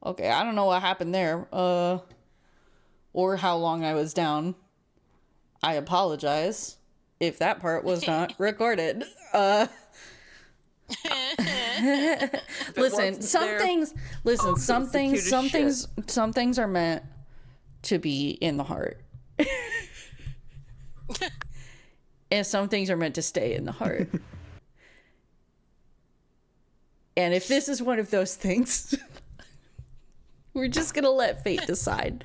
Okay, I don't know what happened there. Or how long I was down. I apologize if that part was not recorded. Listen, some things are meant to be in the heart. And some things are meant to stay in the heart. And if this is one of those things, we're just gonna let fate decide.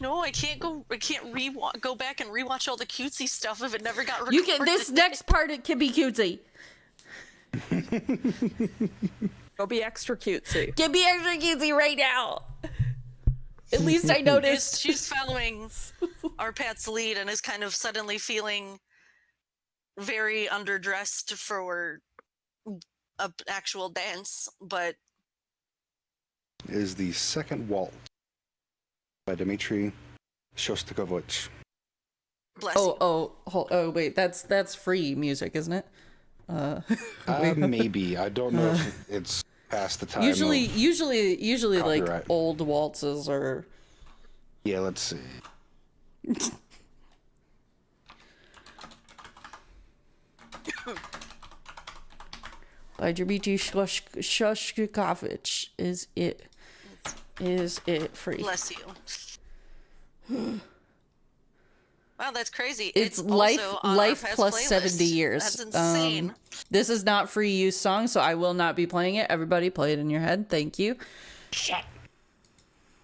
No, I can't go back and rewatch all the cutesy stuff if it never got recorded. You can. This next part, it can be cutesy. Go be extra cutesy. Get me extra cutesy right now. At least I noticed. She's following our Pat's lead and is kind of suddenly feeling very underdressed for an actual dance, but is the second waltz by Dmitri Shostakovich. Bless you. Oh, wait, that's free music, isn't it? Maybe. I don't know if it's past the time. Usually copyright. like old waltzes are. Yeah, let's see. By Dmitry Shostakovich. Is it free? Bless you. Wow, that's crazy. It's also life on plus our playlist. 70 years. That's insane. This is not free use song, so I will not be playing it. Everybody play it in your head. Thank you. Shit.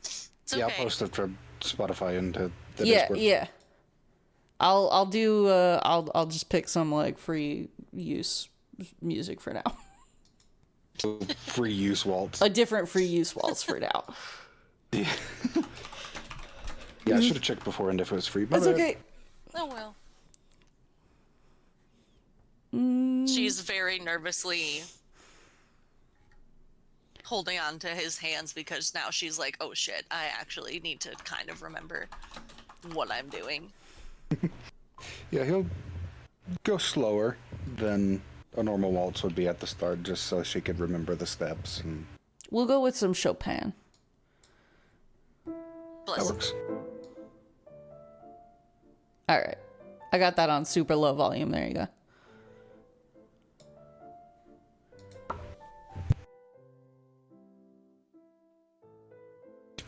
It's okay. Yeah, I'll post it from Spotify into the Yeah, Discord. yeah. I'll do I'll just pick some like free use music for now. So free use waltz. A different free use waltz for now. Yeah. Yeah, I should have checked beforehand if it was free. That's okay. Oh well. She's very nervously holding on to his hands because now she's like, oh shit, I actually need to kind of remember what I'm doing. Yeah, he'll go slower than a normal waltz would be at the start, just so she could remember the steps. And We'll go with some Chopin. Bless. that works. All right. I got that on super low volume. There you go.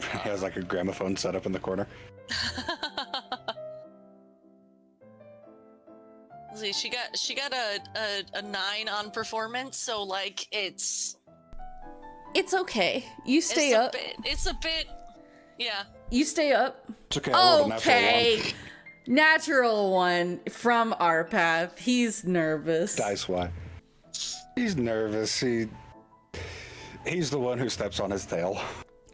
He has like a gramophone set up in the corner. See, she got a 9 on performance, so like it's okay. You stay up. It's a bit, yeah. You stay up. It's okay. I rolled a natural Okay. one. Natural one from our path. He's nervous. Dice why? He's nervous. He's the one who steps on his tail.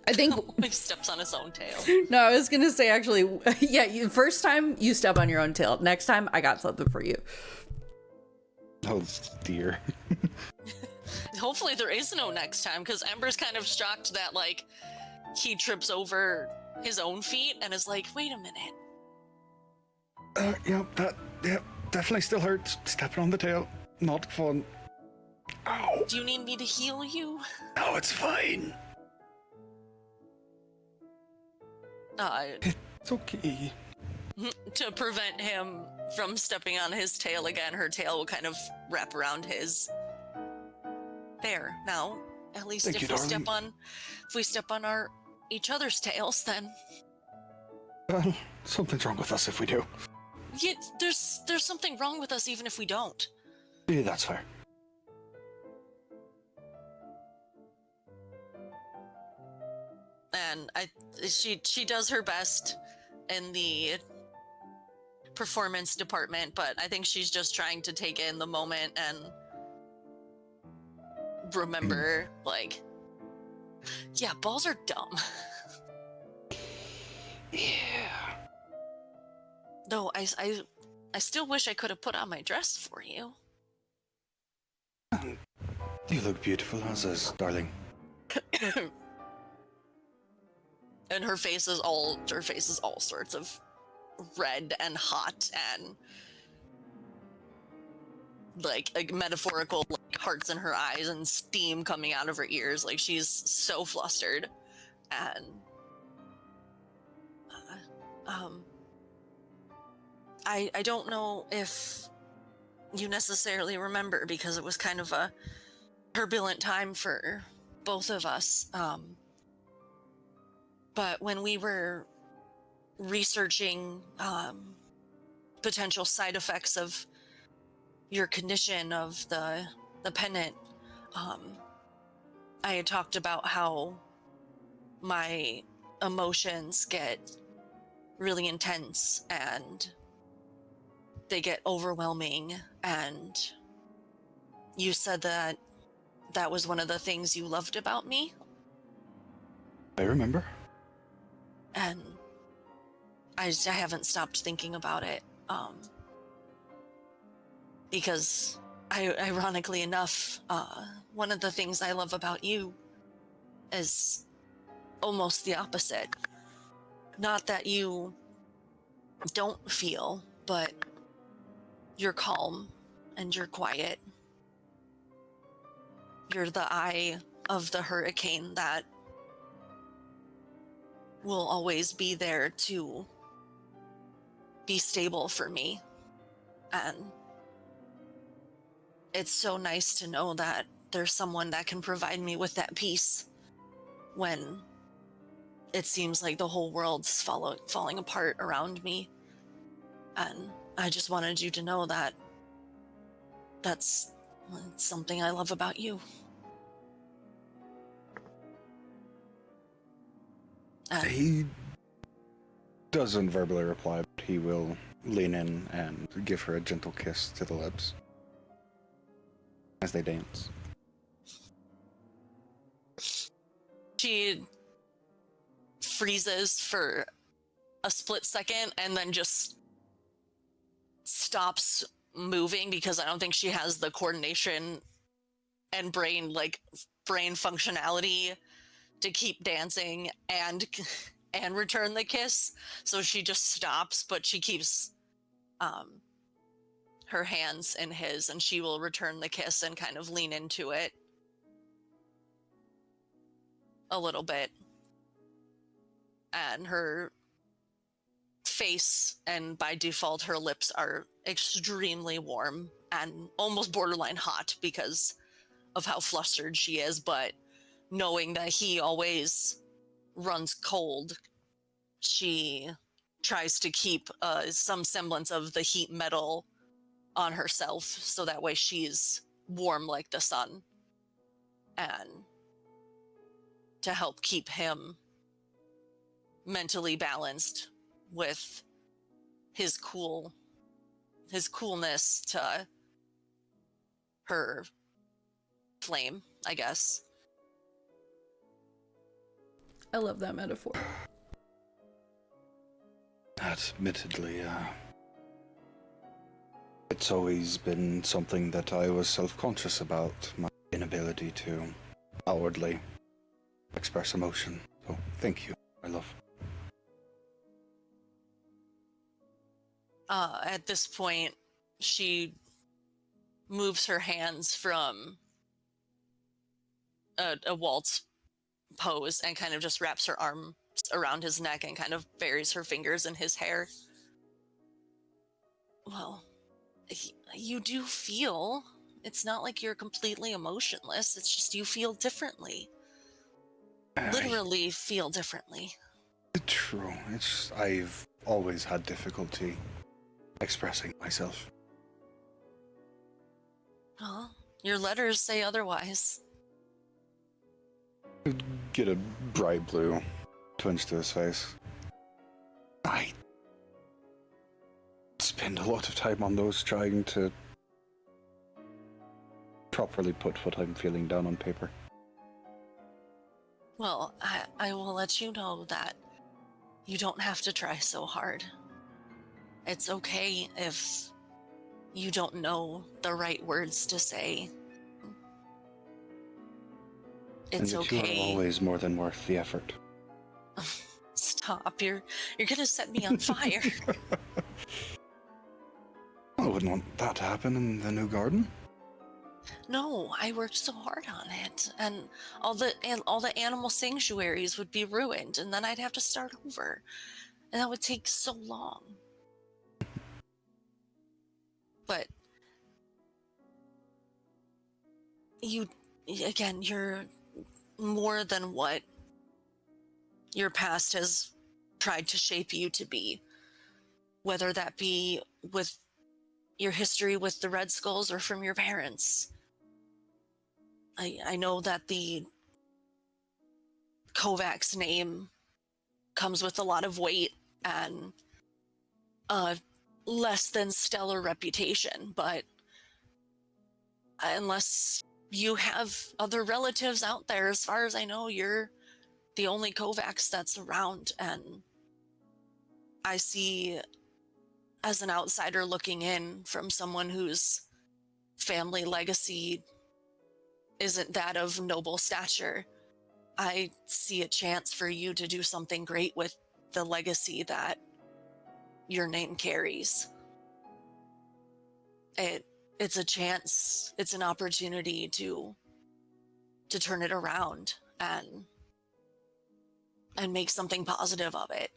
I think. He steps on his own tail. No, I was gonna say actually, yeah. First time you step on your own tail. Next time I got something for you. Oh dear. Hopefully there is no next time, because Ember's kind of shocked that like he trips over his own feet and is like, wait a minute. That definitely still hurts. Stepping on the tail, not fun. Ow. Do you need me to heal you? No, it's fine. It's okay. To prevent him from stepping on his tail again, her tail will kind of wrap around his. There. Now, at least Thank if you, we darling. step on each other's tails, then Well, something's wrong with us if we do. yeah, there's something wrong with us even if we don't. Yeah, that's fair. And she does her best in the performance department, but I think she's just trying to take in the moment and remember, like, yeah, balls are dumb. Yeah. Though I still wish I could have put on my dress for you. You look beautiful as is, darling. And her face is all sorts of red and hot, and like metaphorical like, hearts in her eyes and steam coming out of her ears. Like she's so flustered. And I don't know if you necessarily remember, because it was kind of a turbulent time for both of us. But when we were researching potential side effects of your condition of the pendant, I had talked about how my emotions get really intense and they get overwhelming, and you said that that was one of the things you loved about me. I remember. And I haven't stopped thinking about it, because ironically enough, one of the things I love about you is almost the opposite. Not that you don't feel, but you're calm and you're quiet. You're the eye of the hurricane that will always be there to be stable for me. And it's so nice to know that there's someone that can provide me with that peace when it seems like the whole world's falling apart around me. And I just wanted you to know that that's something I love about you. And He doesn't verbally reply, but he will lean in and give her a gentle kiss to the lips as they dance. she freezes for a split second and then just stops moving, because I don't think she has the coordination and brain functionality to keep dancing and return the kiss. So she just stops, but she keeps her hands in his, and she will return the kiss and kind of lean into it a little bit. And her face, and by default her lips, are extremely warm and almost borderline hot because of how flustered she is, but knowing that he always runs cold, she tries to keep some semblance of the heat metal on herself, so that way she's warm like the sun, and to help keep him mentally balanced with his coolness to her flame, I guess. I love that metaphor. Admittedly, it's always been something that I was self-conscious about, my inability to outwardly express emotion. So, thank you, my love. At this point, she moves her hands from a waltz pose and kind of just wraps her arms around his neck and kind of buries her fingers in his hair. Well, you do feel. It's not like you're completely emotionless. It's just you feel differently. Literally feel differently. True. I've always had difficulty expressing myself. Well, your letters say otherwise. Get a bright blue twinge to his face. I spend a lot of time on those, trying to properly put what I'm feeling down on paper. Well, I will let you know that you don't have to try so hard. It's okay if you don't know the right words to say. It's and that okay. You're always more than worth the effort. Stop, you're gonna set me on fire. Oh, wouldn't want that to happen in the new garden. No, I worked so hard on it, and all the animal sanctuaries would be ruined, and then I'd have to start over, and that would take so long. But you're more than what your past has tried to shape you to be, whether that be with your history with the Red Skulls or from your parents. I know that the Kovacs name comes with a lot of weight and a less than stellar reputation, but unless you have other relatives out there, as far as I know, you're the only Kovacs that's around, and I see, as an outsider looking in from someone whose family legacy isn't that of noble stature, I see a chance for you to do something great with the legacy that your name carries. It's a chance, it's an opportunity to turn it around and make something positive of it.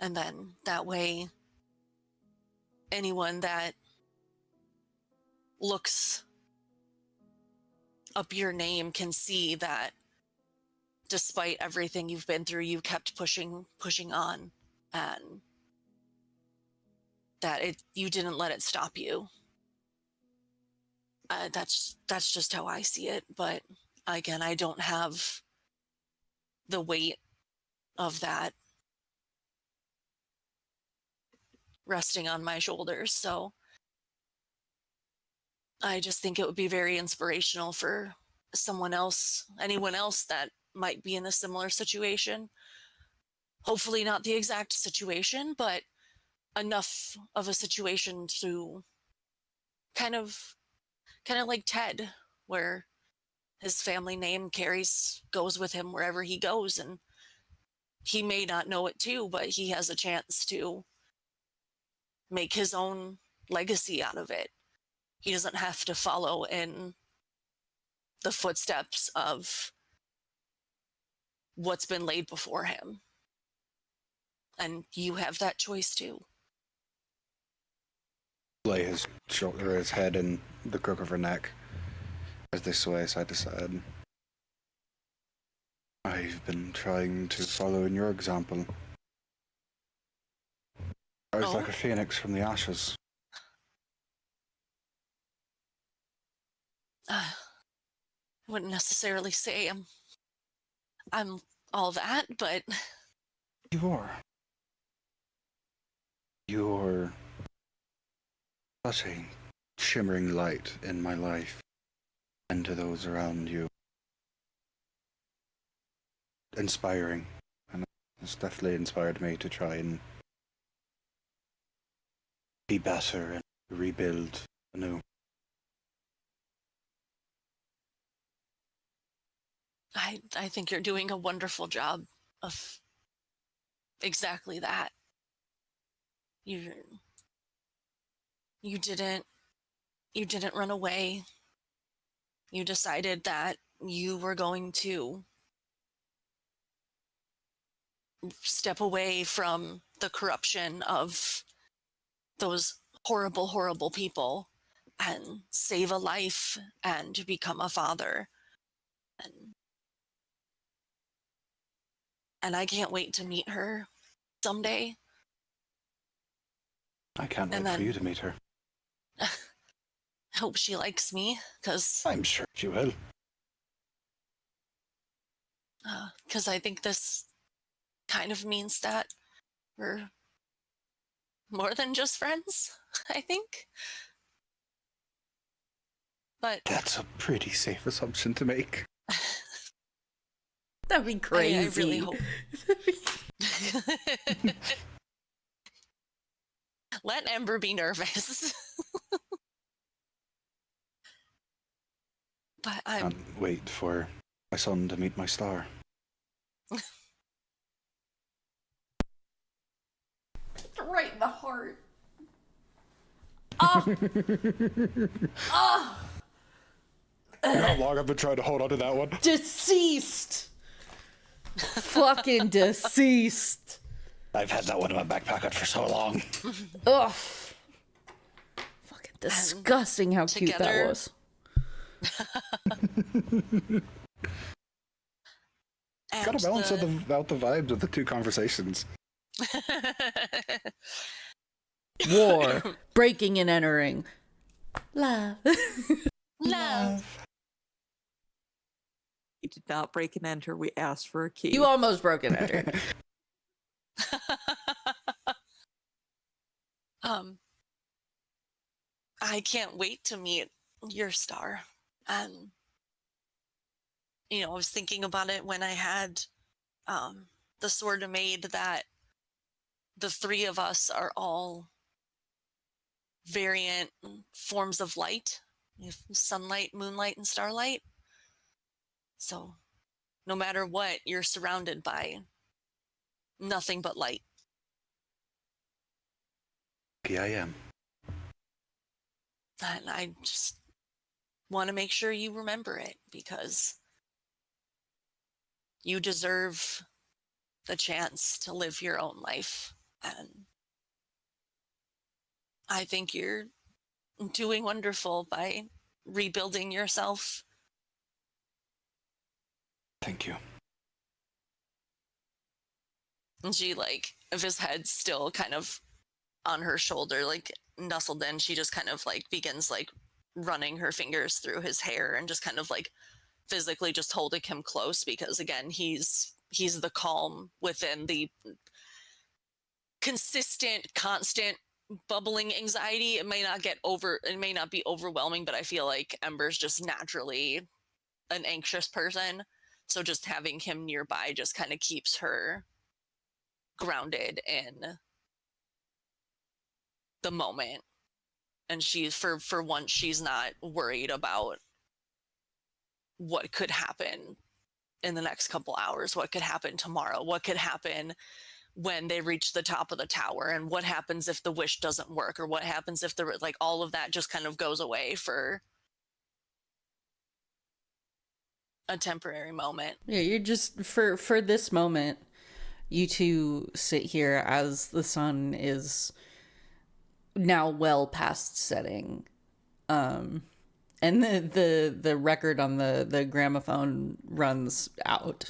And then that way, anyone that looks up your name can see that despite everything you've been through, you kept pushing on, and that you didn't let it stop you. That's just how I see it. But again, I don't have the weight of that resting on my shoulders. So I just think it would be very inspirational for anyone else that might be in a similar situation. Hopefully not the exact situation, but enough of a situation to kind of like Ted, where his family name goes with him wherever he goes, and he may not know it too, but he has a chance to make his own legacy out of it. He doesn't have to follow in the footsteps of what's been laid before him. And you have that choice too. Lay his shoulder, his head in the crook of her neck as they sway side to side. I've been trying to follow in your example. I was like a phoenix from the ashes. I wouldn't necessarily say I'm all that, but You are. You're such a shimmering light in my life and to those around you. Inspiring. And it's definitely inspired me to try and be better and rebuild anew. I think you're doing a wonderful job of exactly that. You didn't run away. You decided that you were going to step away from the corruption of those horrible, horrible people and save a life and become a father. And I can't wait to meet her someday. I can't wait for you to meet her. I hope she likes me, because I'm sure she will. I think this kind of means that we're more than just friends, I think. But that's a pretty safe assumption to make. That'd be crazy. I really hope. Let Ember be nervous. But I can't wait for my son to meet my star. Right in the heart. Oh! You know how long I've been trying to hold on to that one? Deceased! Fucking deceased. I've had that one in my back pocket for so long. Ugh. Fucking disgusting how cute that was. Gotta balance out the vibes of the two conversations. War. Breaking and entering. Love. Love. We did not break and enter. We asked for a key. You almost broke and entered. I can't wait to meet your star. And I was thinking about it when I had the sword of maid, that the three of us are all variant forms of light. You have sunlight, moonlight, and starlight. So no matter what, you're surrounded by nothing but light. Yeah, I am. And I just want to make sure you remember it, because you deserve the chance to live your own life. And I think you're doing wonderful by rebuilding yourself. Thank you. And she, if his head's still kind of on her shoulder, nestled in, she just kind of begins running her fingers through his hair and just kind of physically just holding him close, because again, he's the calm within the consistent, constant bubbling anxiety. It may not be overwhelming, but I feel like Ember's just naturally an anxious person. So just having him nearby just kind of keeps her grounded in the moment. And she's for once, she's not worried about what could happen in the next couple hours, what could happen tomorrow, what could happen when they reach the top of the tower, and what happens if the wish doesn't work, or what happens if all of that just kind of goes away for a temporary moment. Yeah, you're just for this moment, you two sit here as the sun is now well past setting. And the record on the gramophone runs out,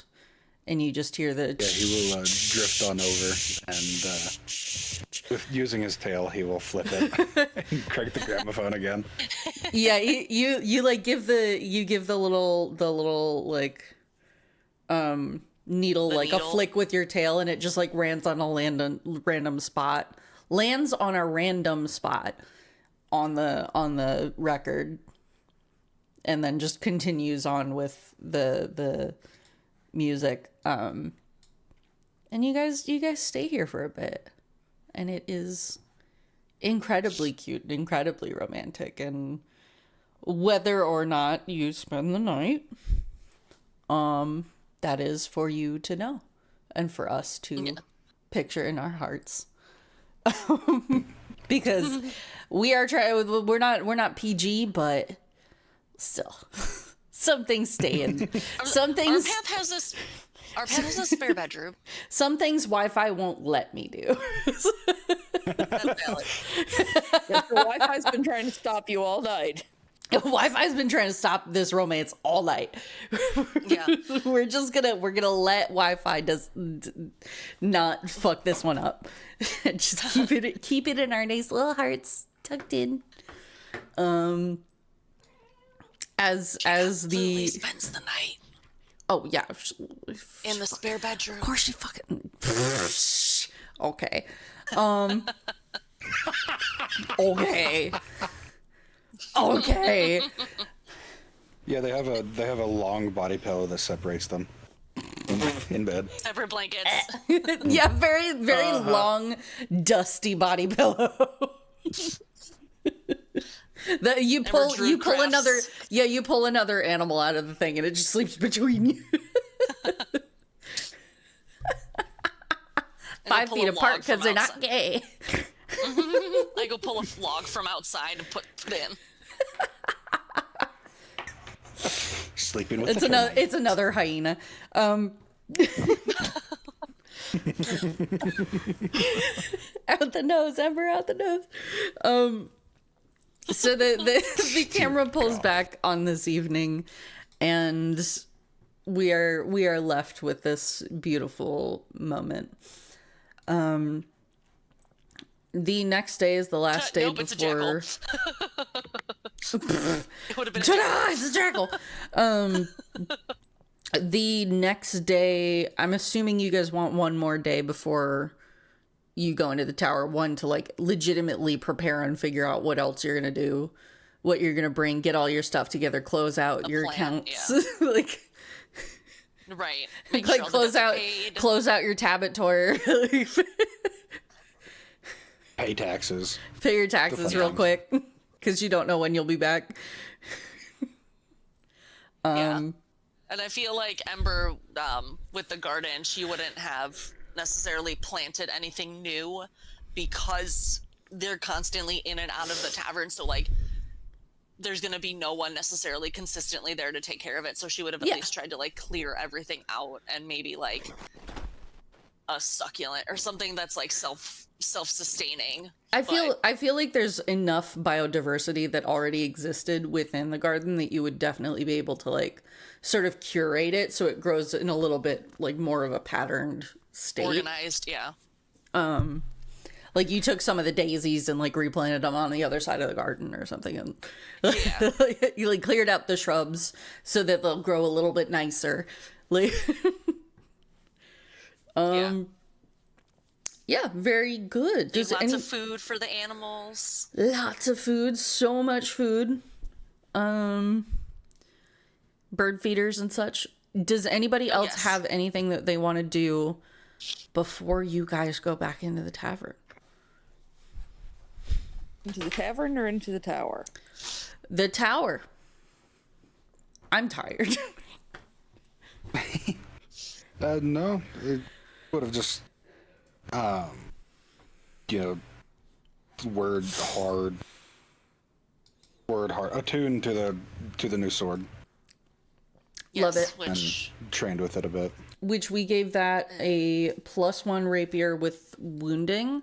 and you just hear the... Yeah, he will drift on over, and with using his tail, he will flip it and crank the gramophone again. Yeah, you give the little needle, a flick with your tail, and it just lands on a random spot. Lands on a random spot on the record, and then just continues on with the music. And you guys stay here for a bit, and it is incredibly cute and incredibly romantic. And whether or not you spend the night, that is for you to know, and for us to picture in our hearts. Because we're not PG, but still, some things stay in. Some things. Our path has a spare bedroom. Some things Wi-Fi won't let me do. That's valid. Yes, the Wi-Fi's been trying to stop you all night. Wi-Fi's been trying to stop this romance all night. Yeah. we're gonna let Wi-Fi not fuck this one up. Just keep it in our nice little hearts tucked in. As Lily spends the night. Oh yeah, in the spare bedroom. Of course she fucking. Okay. Okay. Okay. Yeah, they have a long body pillow that separates them in bed. Separate blankets. Yeah, very long, dusty body pillow. You pull another animal out of the thing, and it just sleeps between you. 5 feet apart because they're not gay. I go pull a log from outside and put in. Sleeping with It's the another. termite. It's another hyena. Out the nose, Ember, out the nose. So the camera pulls back on this evening, and we are left with this beautiful moment. The next day is the last day Nope, it's a jackal. before. It would have been. Ta-da! It's a jackal. The next day, I'm assuming you guys want one more day before you go into the tower. One to like legitimately prepare and figure out what else you're gonna do, what you're gonna bring, get all your stuff together, close out your plan, accounts, yeah. like Right. Make like sure all the debts are paid. close out your Tabbator, Pay taxes. pay your taxes real plans. quick because you don't know when you'll be back. Yeah. And I feel like Ember, with the garden, she wouldn't have necessarily planted anything new because they're constantly in and out of the tavern. So, like, there's going to be no one necessarily consistently there to take care of it. So she would have at least tried to, like, clear everything out and maybe, like, a succulent or something that's, like, self-sustaining. I feel like there's enough biodiversity that already existed within the garden that you would definitely be able to like sort of curate it so it grows in a little bit like more of a patterned state. Organized, yeah. Like you took some of the daisies and like replanted them on the other side of the garden or something, and Yeah. you like cleared out the shrubs so that they'll grow a little bit nicer. Like, yeah, very good. Does lots of food for the animals. Lots of food, so much food. Bird feeders and such. Does anybody else yes. have anything that they want to do before you guys go back into the tavern? Into the tavern or into the tower? The tower. I'm tired. No, it would have just, word hard, attuned to the new sword Yes, Love it. Which and trained with it a bit. Which we gave that a +1 rapier with wounding.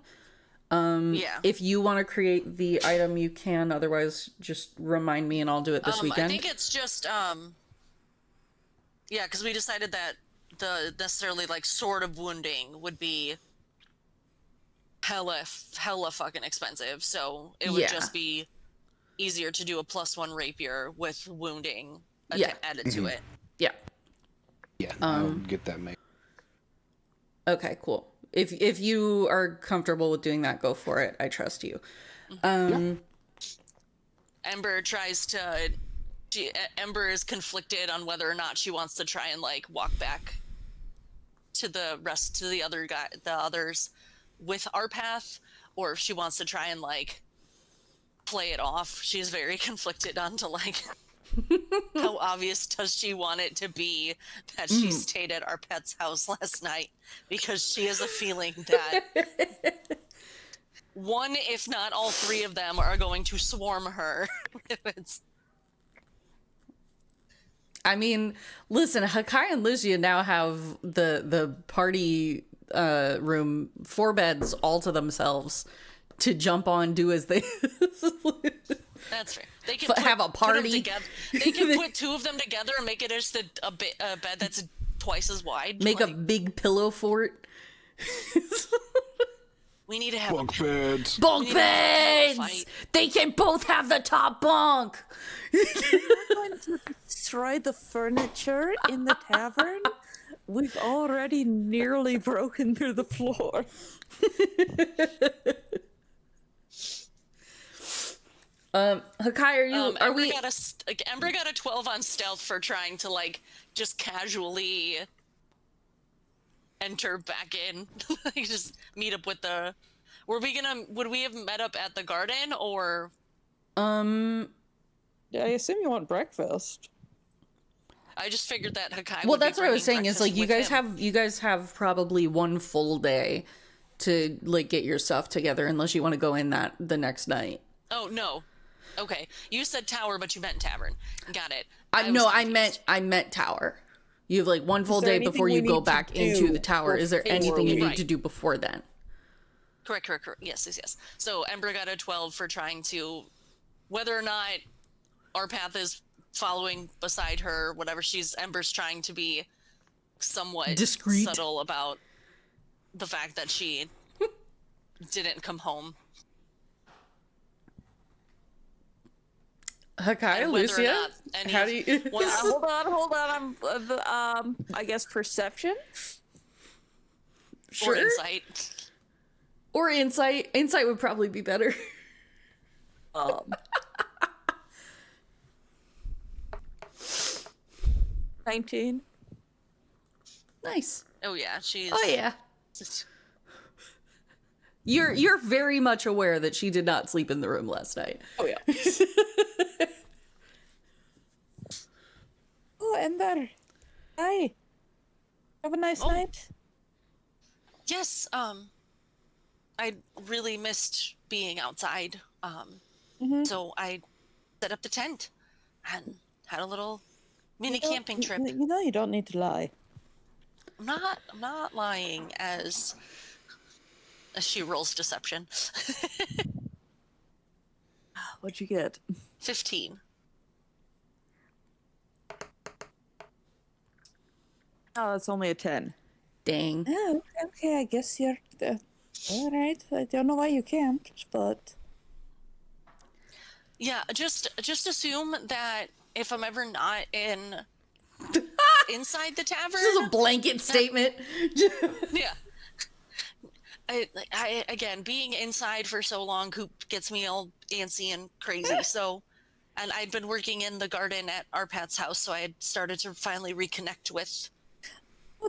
yeah. If you want to create the item, you can. Otherwise, just remind me and I'll do it this weekend. I think it's just yeah, because we decided that the necessarily like sword of wounding would be hella fucking expensive. So it would Yeah. just be easier to do a +1 rapier with wounding added to it. Yeah. Yeah, I'll get that made. Okay, cool. If you are comfortable with doing that, go for it. I trust you. Ember tries to. Ember is conflicted on whether or not she wants to try and like walk back to the others with our path, or if she wants to try and like play it off. She's very conflicted on to like how obvious does she want it to be that she stayed at our pet's house last night, because she has a feeling that one, if not all three of them, are going to swarm her. I mean, listen, Hakai and Lucia now have the party room 4 beds all to themselves to jump on, do as they That's fair. They can have a put them party. together. They can put 2 of them together and make it just a bed that's twice as wide. make a big pillow fort. We need to have Bunk beds. Bunk We need to have a beds! fight. They can both have the top bunk! We're going to destroy the furniture in the tavern? We've already nearly broken through the floor. Hakai, Ember got a 12 on stealth for trying to like just casually enter back in. Like, just meet up with the. Would we have met up at the garden, or? Yeah, I assume you want breakfast. I just figured that Hakai. well, would be that's what I was bringing saying. Is like breakfast with him. you guys have probably one full day to like get your stuff together unless you want to go in the next night. Oh, no. Okay. You said tower, but you meant tavern. Got it. I meant tower. You have like one full day before you go back into the tower. Is there anything you need to do before then? Correct. Yes. So Ember got a 12 for trying to, whether or not our path is following beside her, whatever, Ember's trying to be somewhat discreet, subtle about the fact that she didn't come home. Okay, Lucia, how do you... hold on. I'm, I guess perception? Sure. Or insight. Or insight. Insight would probably be better. 19. Nice. Oh yeah, she's... Oh yeah. You're very much aware that she did not sleep in the room last night. Oh yeah. Oh, Ember. Hi. Have a nice night. Yes, I really missed being outside. So I set up the tent and had a little mini camping trip. You know you don't need to lie. I'm not lying, as she rolls deception. What'd you get? 15. Oh, that's only a 10. Dang. Oh, okay, I guess you're... all right, I don't know why you can't, but... Yeah, just assume that if I'm ever not inside the tavern... This is a blanket statement. Yeah. I again, being inside for so long gets me all antsy and crazy, so... And I'd been working in the garden at Arpat's house, so I had started to finally reconnect with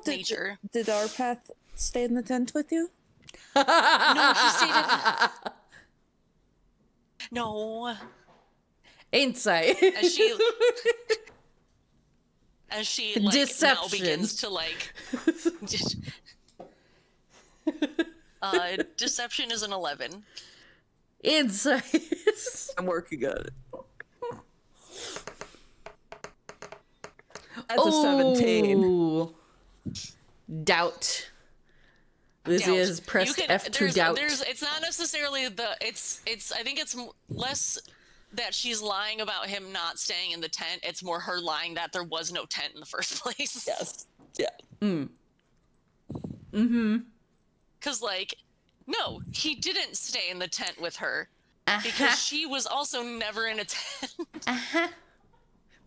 nature. Did Arpath stay in the tent with you? No, he stayed in... No. Insight. As she like Deception. now begins to like deception is an 11. Insight. I'm working on it. That's a 17. Doubt. Lizzie has pressed F to doubt. It's not necessarily it's I think it's less that she's lying about him not staying in the tent. It's more her lying that there was no tent in the first place. Yes. Yeah. Because, like, no, he didn't stay in the tent with her. Because she was also never in a tent.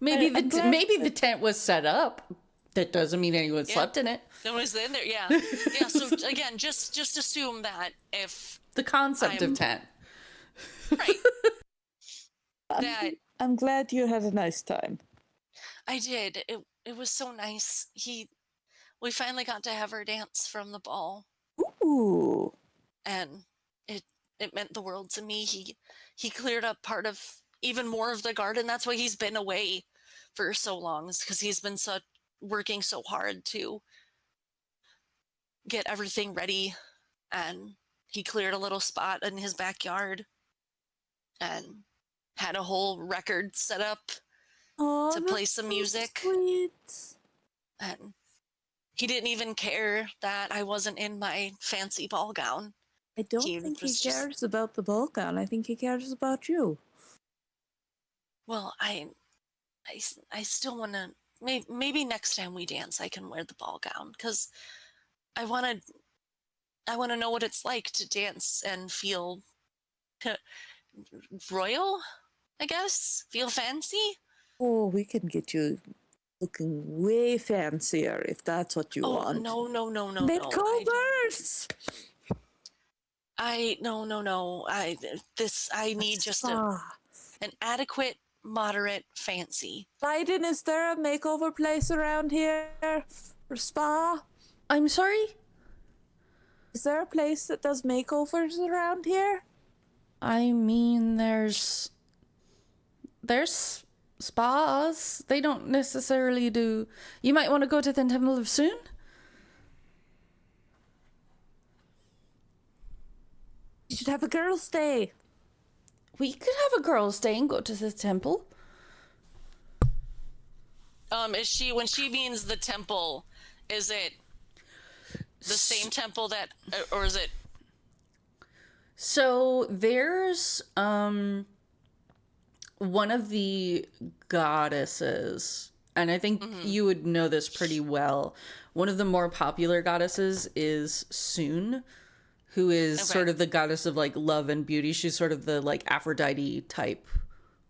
Maybe the tent was set up. That doesn't mean anyone slept in it. No one's in there, yeah. Yeah, so again, just assume that if... The concept of tent. Right. I'm glad you had a nice time. I did. It was so nice. We finally got to have our dance from the ball. Ooh. And it meant the world to me. He cleared up part of even more of the garden. That's why he's been away for so long, is because he's been working so hard to get everything ready. And he cleared a little spot in his backyard and had a whole record set up to play some music. Sweet. And he didn't even care that I wasn't in my fancy ball gown. I don't think he cares about the ball gown. I think he cares about you. Well, I still want to... Maybe next time we dance, I can wear the ball gown, because I want to know what it's like to dance and feel royal, I guess? Feel fancy? Oh, we can get you looking way fancier if that's what you want. No. Makeovers! No. I need just an adequate, moderate fancy. Biden, is there a makeover place around here? Or spa? I'm sorry? Is there a place that does makeovers around here? I mean, there's spas. They don't necessarily do... You might want to go to the Temple of Soon? should have a girls' day. We could have a girls' day and go to the temple. Is she, when she means the temple, is it the same temple that, or is it? So there's one of the goddesses, and I think you would know this pretty well. One of the more popular goddesses is Soon, who is sort of the goddess of like love and beauty. She's sort of the like Aphrodite type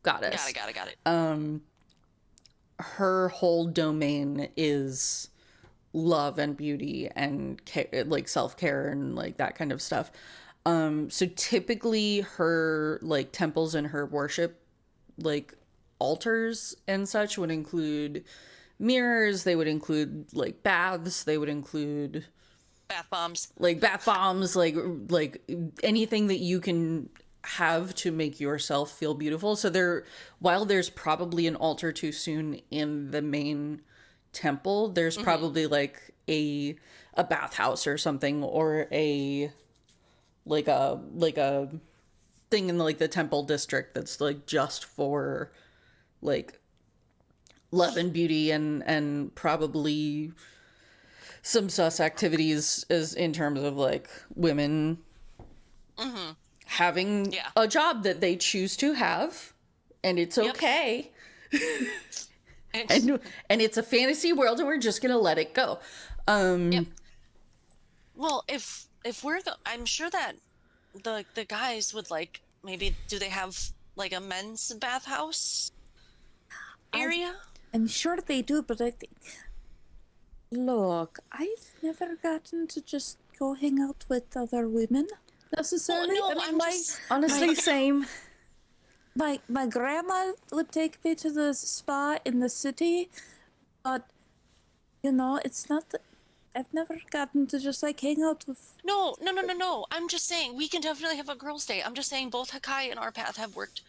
goddess. Got it. Her whole domain is love and beauty and like self-care and like that kind of stuff. So typically her like temples and her worship like altars and such would include mirrors, they would include like baths, they would include Bath bombs, like anything that you can have to make yourself feel beautiful. So while there's probably an altar too soon in the main temple, there's probably like a bathhouse or something, or a thing in like the temple district that's like just for like love and beauty, and probably some sus activities as in terms of like women having a job that they choose to have, and it's okay. and it's a fantasy world, and we're just gonna let it go. Well, if we're I'm sure that the guys would like, maybe do they have like a men's bathhouse area? I'm sure they do, but I think... Look, I've never gotten to just go hang out with other women, necessarily. No, I mean, Honestly, same. my grandma would take me to the spa in the city, but, you know, it's not that... I've never gotten to just, like, hang out with... No. I'm just saying, we can definitely have a girls' day. I'm just saying both Hakai and Arpath have worked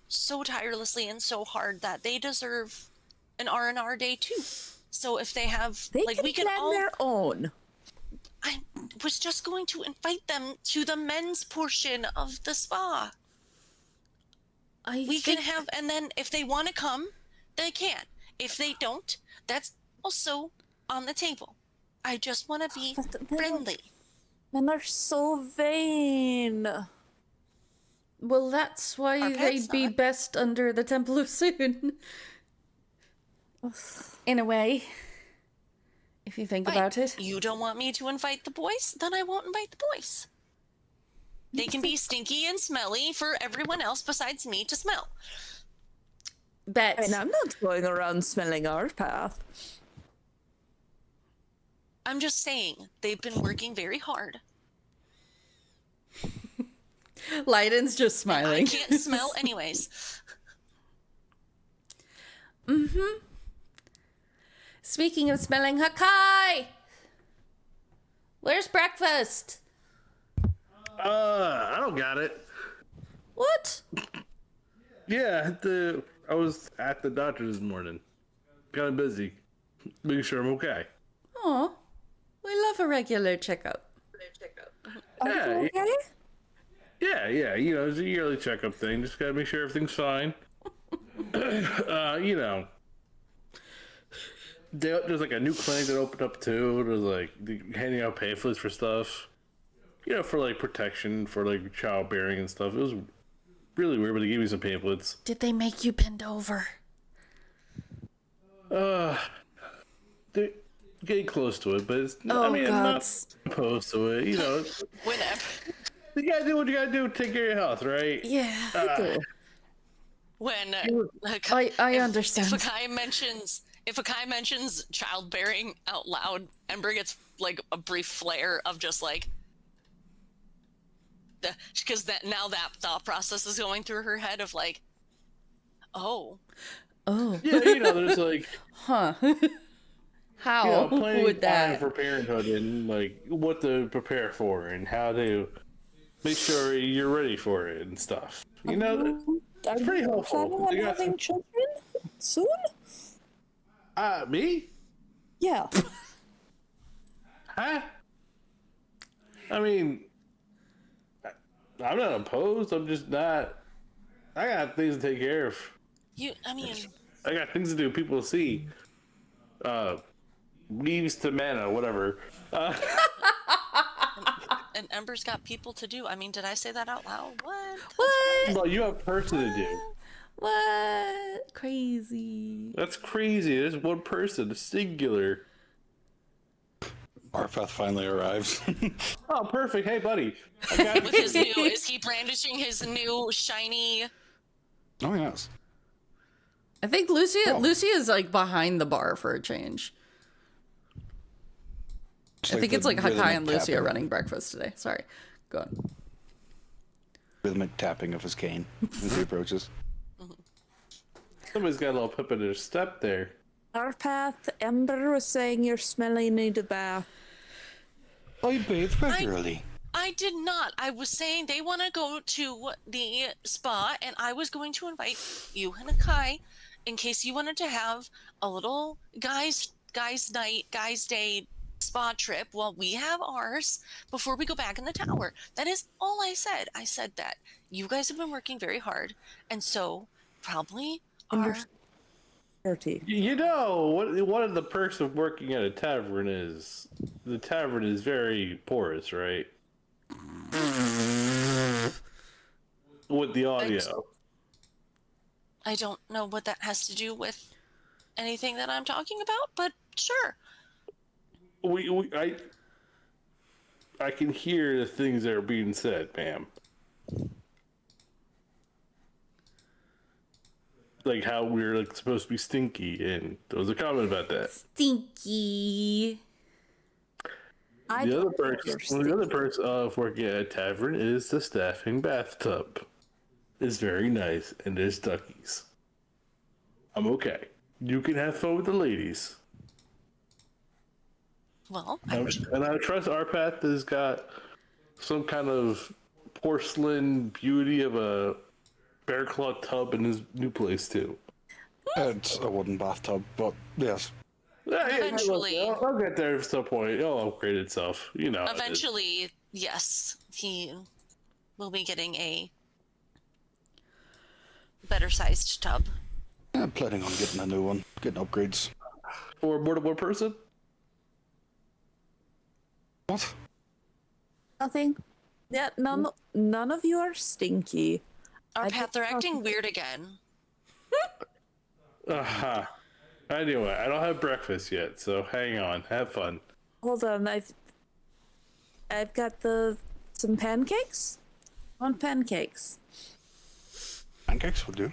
so tirelessly and so hard that they deserve an R&R day too. So if they have, They like, can we can plan all... their own. I was just going to invite them to the men's portion of the spa. Can have, and then if they want to come, they can. If they don't, that's also on the table. I just want to be friendly. Men are so vain. Well, that's why Our pets they'd be not. best under the Temple of Soon. In a way. If you think about it. You don't want me to invite the boys? Then I won't invite the boys. They can be stinky and smelly for everyone else besides me to smell. Bet. And I'm not going around smelling our path. I'm just saying, they've been working very hard. Leiden's just I smiling. can't smell anyways. Speaking of smelling, Hakai! Where's breakfast? I don't got it. What? Yeah, I was at the doctor this morning. Kind of busy. Making sure I'm okay. Aw, we love a regular checkup. Are Yeah, you okay? Yeah, you know, it's a yearly checkup thing. Just gotta make sure everything's fine. You know, there's like a new clinic that opened up too. There's like handing out pamphlets for stuff. You know, for like protection, for like childbearing and stuff. It was really weird, but they gave me some pamphlets. Did they make you bend over? They're getting close to it, but it's, Oh, I mean, I'm not gods. opposed to it. You know, Whenever. you gotta do what you gotta do to take care of your health, right? Yeah. When I understand. If Hakai mentions childbearing out loud, Ember gets like a brief flare of just like, because that thought process is going through her head of like, oh, Oh. Yeah, you know, there's like, Huh. How you know, planning would that? for parenthood and like what to prepare for and how to make sure you're ready for it and stuff. You know, Are pretty you helpful. planning on They got having children soon? me? Yeah. Huh? I mean, I'm not opposed. I'm just not. I got things to take care of. I got things to do. People to see. Leaves to mana, whatever. And Ember's got people to do. I mean, did I say that out loud? What? What? Well, you have person to do. What? Crazy. That's crazy. There's one person, singular. Arpath finally arrives. Oh, perfect. Hey, buddy. I got With his new, is he brandishing his new shiny? Oh, yes. I think Lucy is like behind the bar for a change. Just I think it's like the Hakai and rhythmic Lucy are tapping. running breakfast today. Sorry. Go on. Rhythmic tapping of his cane as he approaches. Somebody's got a little pep in their step there. Arpath, Ember was saying you're smelly, need a bath. I bathe regularly. I did not. I was saying they want to go to the spa, and I was going to invite you and Akai in case you wanted to have a little guys night, guys day spa trip while we have ours before we go back in the tower. That is all I said. I said that you guys have been working very hard, and so probably are. 30. You know, one of the perks of working at a tavern is the tavern is very porous, right? With the audio. I don't know what that has to do with anything that I'm talking about, but sure. I can hear the things that are being said, ma'am. Like how we're like supposed to be stinky, and there was a comment about that. Stinky. The other perks of working at a tavern is the staffing bathtub. It's very nice, and there's duckies. I'm okay. You can have fun with the ladies. Well, And I trust Arpath has got some kind of porcelain beauty of a bear claw tub in his new place too. It's a wooden bathtub, but yes. Eventually. I'll get there at some point. It'll upgrade itself. You know. eventually, yes, he will be getting a better sized tub. I'm planning on getting a new one, getting upgrades. For more than one person? What? Nothing. Yeah, none of you are stinky. Arpath, they're acting weird again. Uh-huh. Anyway, I don't have breakfast yet, so hang on. Have fun. Hold on, I've got some pancakes. Want pancakes? Pancakes will do.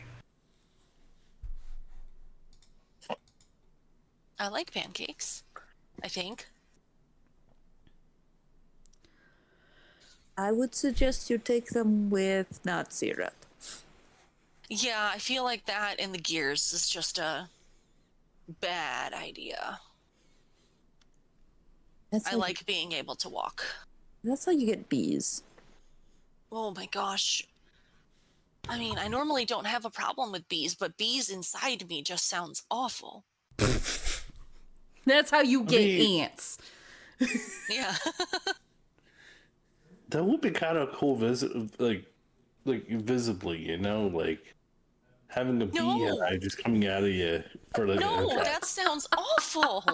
I like pancakes, I think. I would suggest you take them with nut syrup. Yeah, I feel like that in the gears is just a bad idea. I like being able to walk. That's how you get bees. Oh my gosh. I mean, I normally don't have a problem with bees, but bees inside me just sounds awful. That's how you get ants. Yeah. That would be kind of cool, like visibly, you know, like having a beehive just coming out of you for like. No, that sounds awful.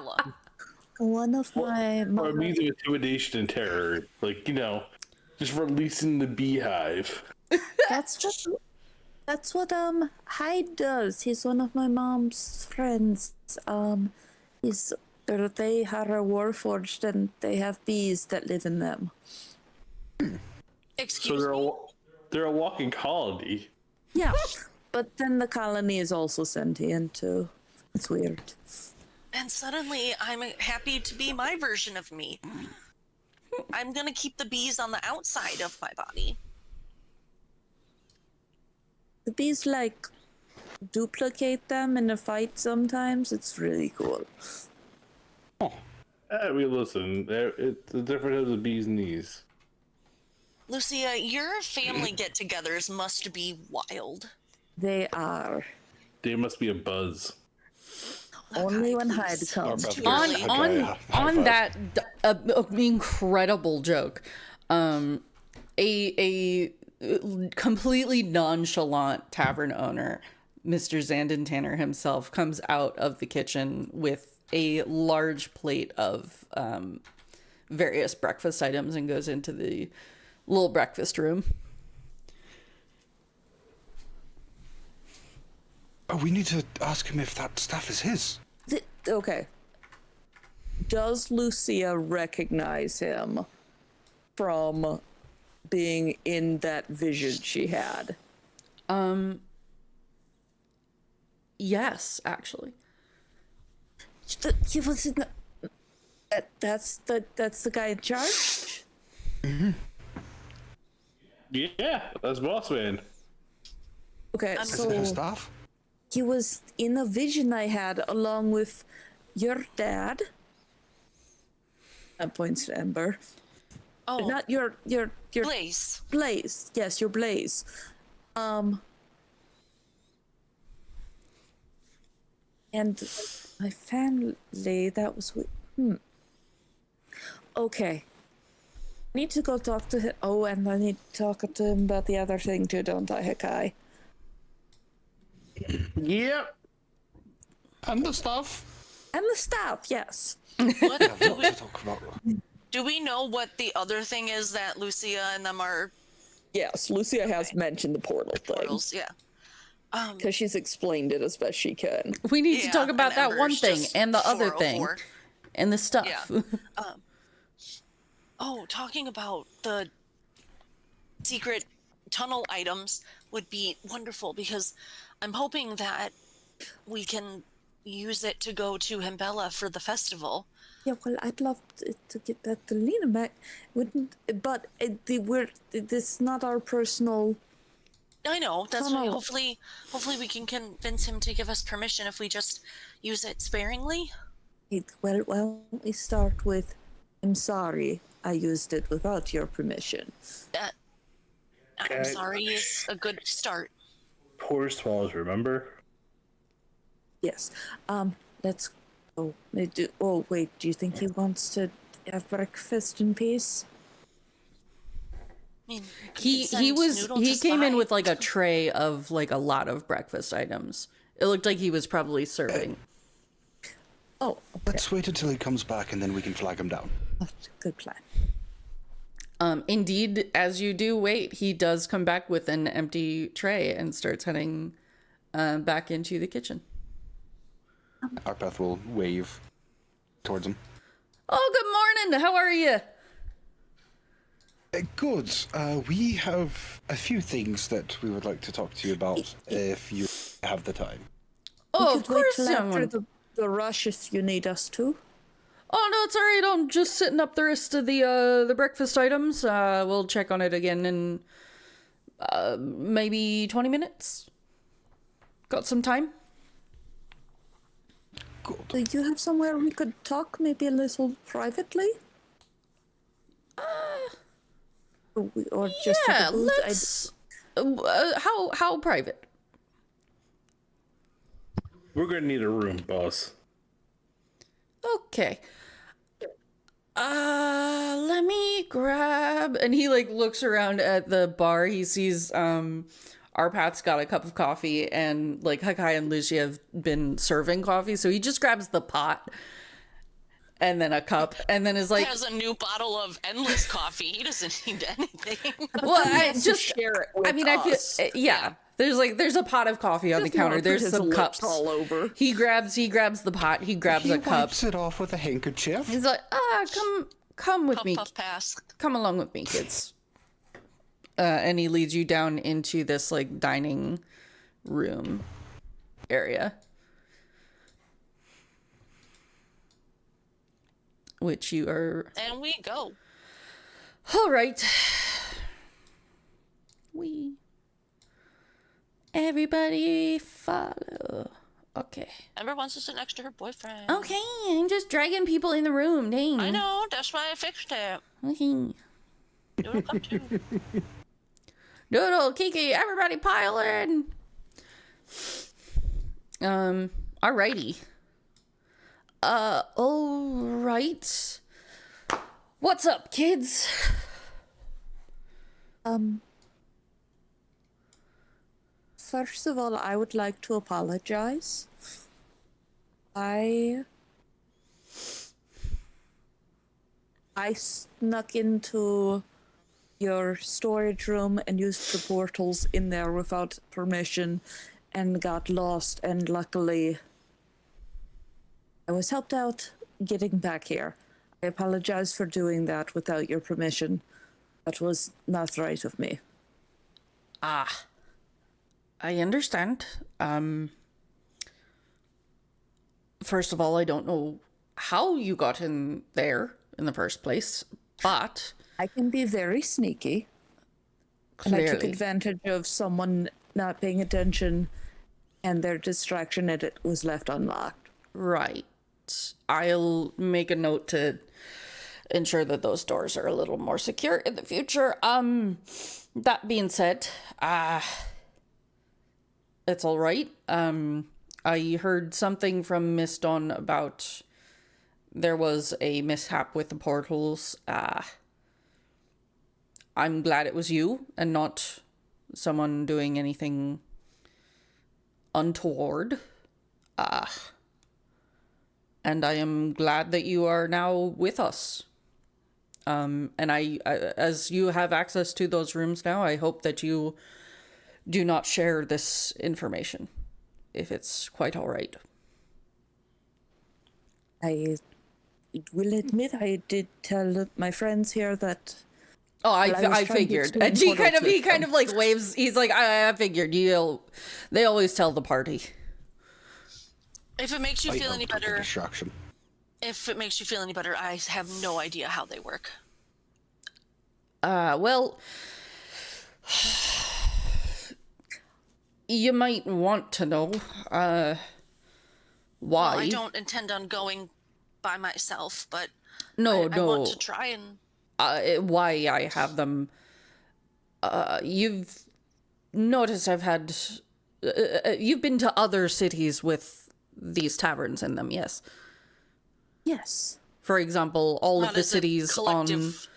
One of my Or a means of intimidation and terror, like, you know, just releasing the beehive. That's what Hyde does. He's one of my mom's friends. They are a warforged and they have bees that live in them. Excuse me. So they're a walking colony. Yeah, but then the colony is also sentient too. It's weird. And suddenly I'm happy to be my version of me. I'm gonna keep the bees on the outside of my body. The bees like duplicate them in a fight sometimes. It's really cool. I mean, listen, it's the difference of the bee's knees. Lucia, your family get-togethers must be wild. They are. There must be a buzz. Only when please. Hyde comes. Too on early. on high on five. that incredible joke, a completely nonchalant tavern owner, Mr. Zandon Tanner himself, comes out of the kitchen with a large plate of various breakfast items and goes into the little breakfast room. Oh, we need to ask him if that stuff is his. Okay. Does Lucia recognize him from being in that vision she had? Yes, actually. He was in the... That's the guy in charge? Yeah, that's boss man. Okay, Is it his so staff? he was in a vision I had along with your dad. That points to Ember. Oh, Not your Blaze. Blaze. Yes, your Blaze. And my family, that was... Okay. I need to go talk to him. Oh, and I need to talk to him about the other thing too, don't I, Hakai? Yep. And the stuff. And the staff, yes. What Have lots to talk about. do we know what the other thing is that Lucia and them are Yes, Lucia has mentioned the portal thing. portals? Yeah. Because she's explained it as best she can. We need to talk and about that one Ember's thing just and the other thing 404. and the stuff. Yeah. Oh, talking about the secret tunnel items would be wonderful because I'm hoping that we can use it to go to Himbella for the festival. Yeah, well, I'd love to get that to Lena back. Wouldn't, but this is not our personal... I know. That's why Tunnel. hopefully we can convince him to give us permission if we just use it sparingly. Well, why don't we start with, I'm sorry I used it without your permission. That I'm sorry is a good start. Pour swallows, remember? Yes. Let's go. Oh, wait, do you think he wants to have breakfast in peace? I mean, He came in with like a tray of like a lot of breakfast items. It looked like he was probably serving. Oh, okay. Let's wait until he comes back and then we can flag him down. That's a good plan. Indeed, as you do wait, he does come back with an empty tray and starts heading back into the kitchen. Arpath will wave towards him. Oh, good morning. How are you? Good. We have a few things that we would like to talk to you about if you have the time. Oh, We of could wait course, till young after one. the rush if you need us to. Oh, no, it's all right. I'm just setting up the rest of the breakfast items. We'll check on it again in maybe 20 minutes. Got some time? Good. Do you have somewhere we could talk maybe a little privately? Or just Yeah, at the booth? let's... how private? We're gonna need a room, boss. Okay. Let me grab... And he, like, looks around at the bar. He sees, Arpath's got a cup of coffee, and, like, Hakai and Lucia have been serving coffee, so he just grabs the pot and then a cup, and then is like... He has a new bottle of endless coffee. He doesn't need anything. Well, I just... share it with I mean, I us. feel... Yeah. There's a pot of coffee on the Doesn't wanna counter. put There's his some lips cups. all over. He grabs the pot. He grabs He a cup. wipes it off with a handkerchief. He's like, come with Puff, me. puff, pass. Come along with me, kids. And he leads you down into this like dining room area, which you are. And we go. All right. Everybody follow. Okay. Ember wants to sit next to her boyfriend. Okay, I'm just dragging people in the room. Dang. I know. That's why I fixed it. Okay. Doodle come too. Doodle, Kiki, everybody pile in. Alrighty. Alright. What's up, kids? First of all, I would like to apologize. I snuck into your storage room and used the portals in there without permission and got lost, and luckily I was helped out getting back here. I apologize for doing that without your permission. That was not right of me. Ah, I understand. First of all, I don't know how you got in there in the first place, but I can be very sneaky. And I took clearly, advantage of someone not paying attention and their distraction, and it was left unlocked. right. I'll make a note to ensure that those doors are a little more secure in the future. That being said, it's all right. I heard something from Miss Dawn about there was a mishap with the portals. I'm glad it was you and not someone doing anything untoward. And I am glad that you are now with us. And I, as you have access to those rooms now, I hope that you do not share this information, if it's quite all right. I will admit I did tell my friends here that. Oh, I was I trying to figured. explain And he portals with kind them. of like waves. He's like, I figured. They always tell the party. If it makes you feel any helped with the better, distraction. I have no idea how they work. Well, you might want to know, why. Well, I don't intend on going by myself, but No, I no. want to try and... Why I have them. You've noticed I've had. You've been to other cities with these taverns in them, yes? Yes. For example, all Not of the as a cities on. collective-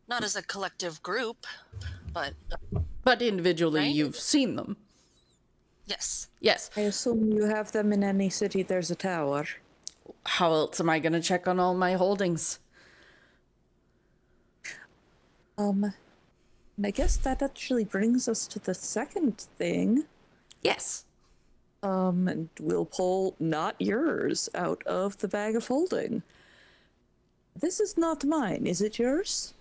Not as a collective group, but But individually, Right? you've seen them. yes. Yes. I assume you have them in any city there's a tower. How else am I going to check on all my holdings? And I guess that actually brings us to the second thing. Yes. And we'll pull not yours out of the bag of holding. This is not mine, is it yours?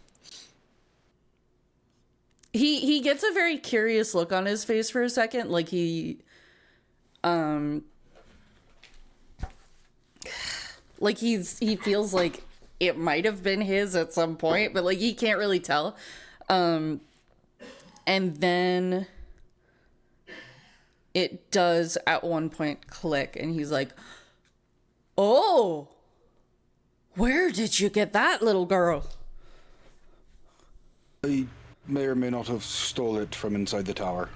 He gets a very curious look on his face for a second, like he like he feels like it might have been his at some point, but like he can't really tell. And then it does at one point click and he's like, "Oh, where did you get that, little girl?" I may or may not have stole it from inside the tower.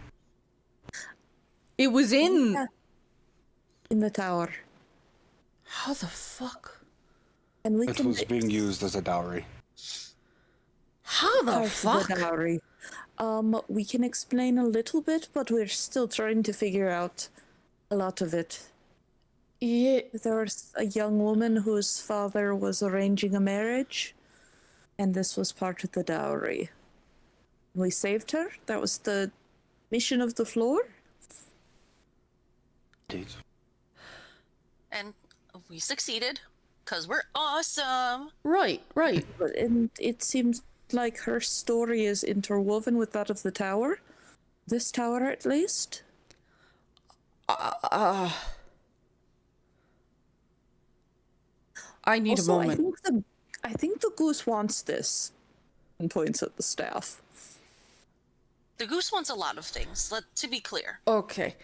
It was in. Yeah. In the tower. How the fuck? And we It can was being used as a dowry. How the parts of fuck? the dowry. We can explain a little bit, but we're still trying to figure out a lot of it. Yeah. There was a young woman whose father was arranging a marriage, and this was part of the dowry. We saved her. That was the mission of the floor. Indeed. And we succeeded, because we're awesome. Right. And it seems like her story is interwoven with that of the tower. This tower, at least. I need Also, a moment. I think the goose wants this. And points at the staff. The goose wants a lot of things, to be clear. Okay.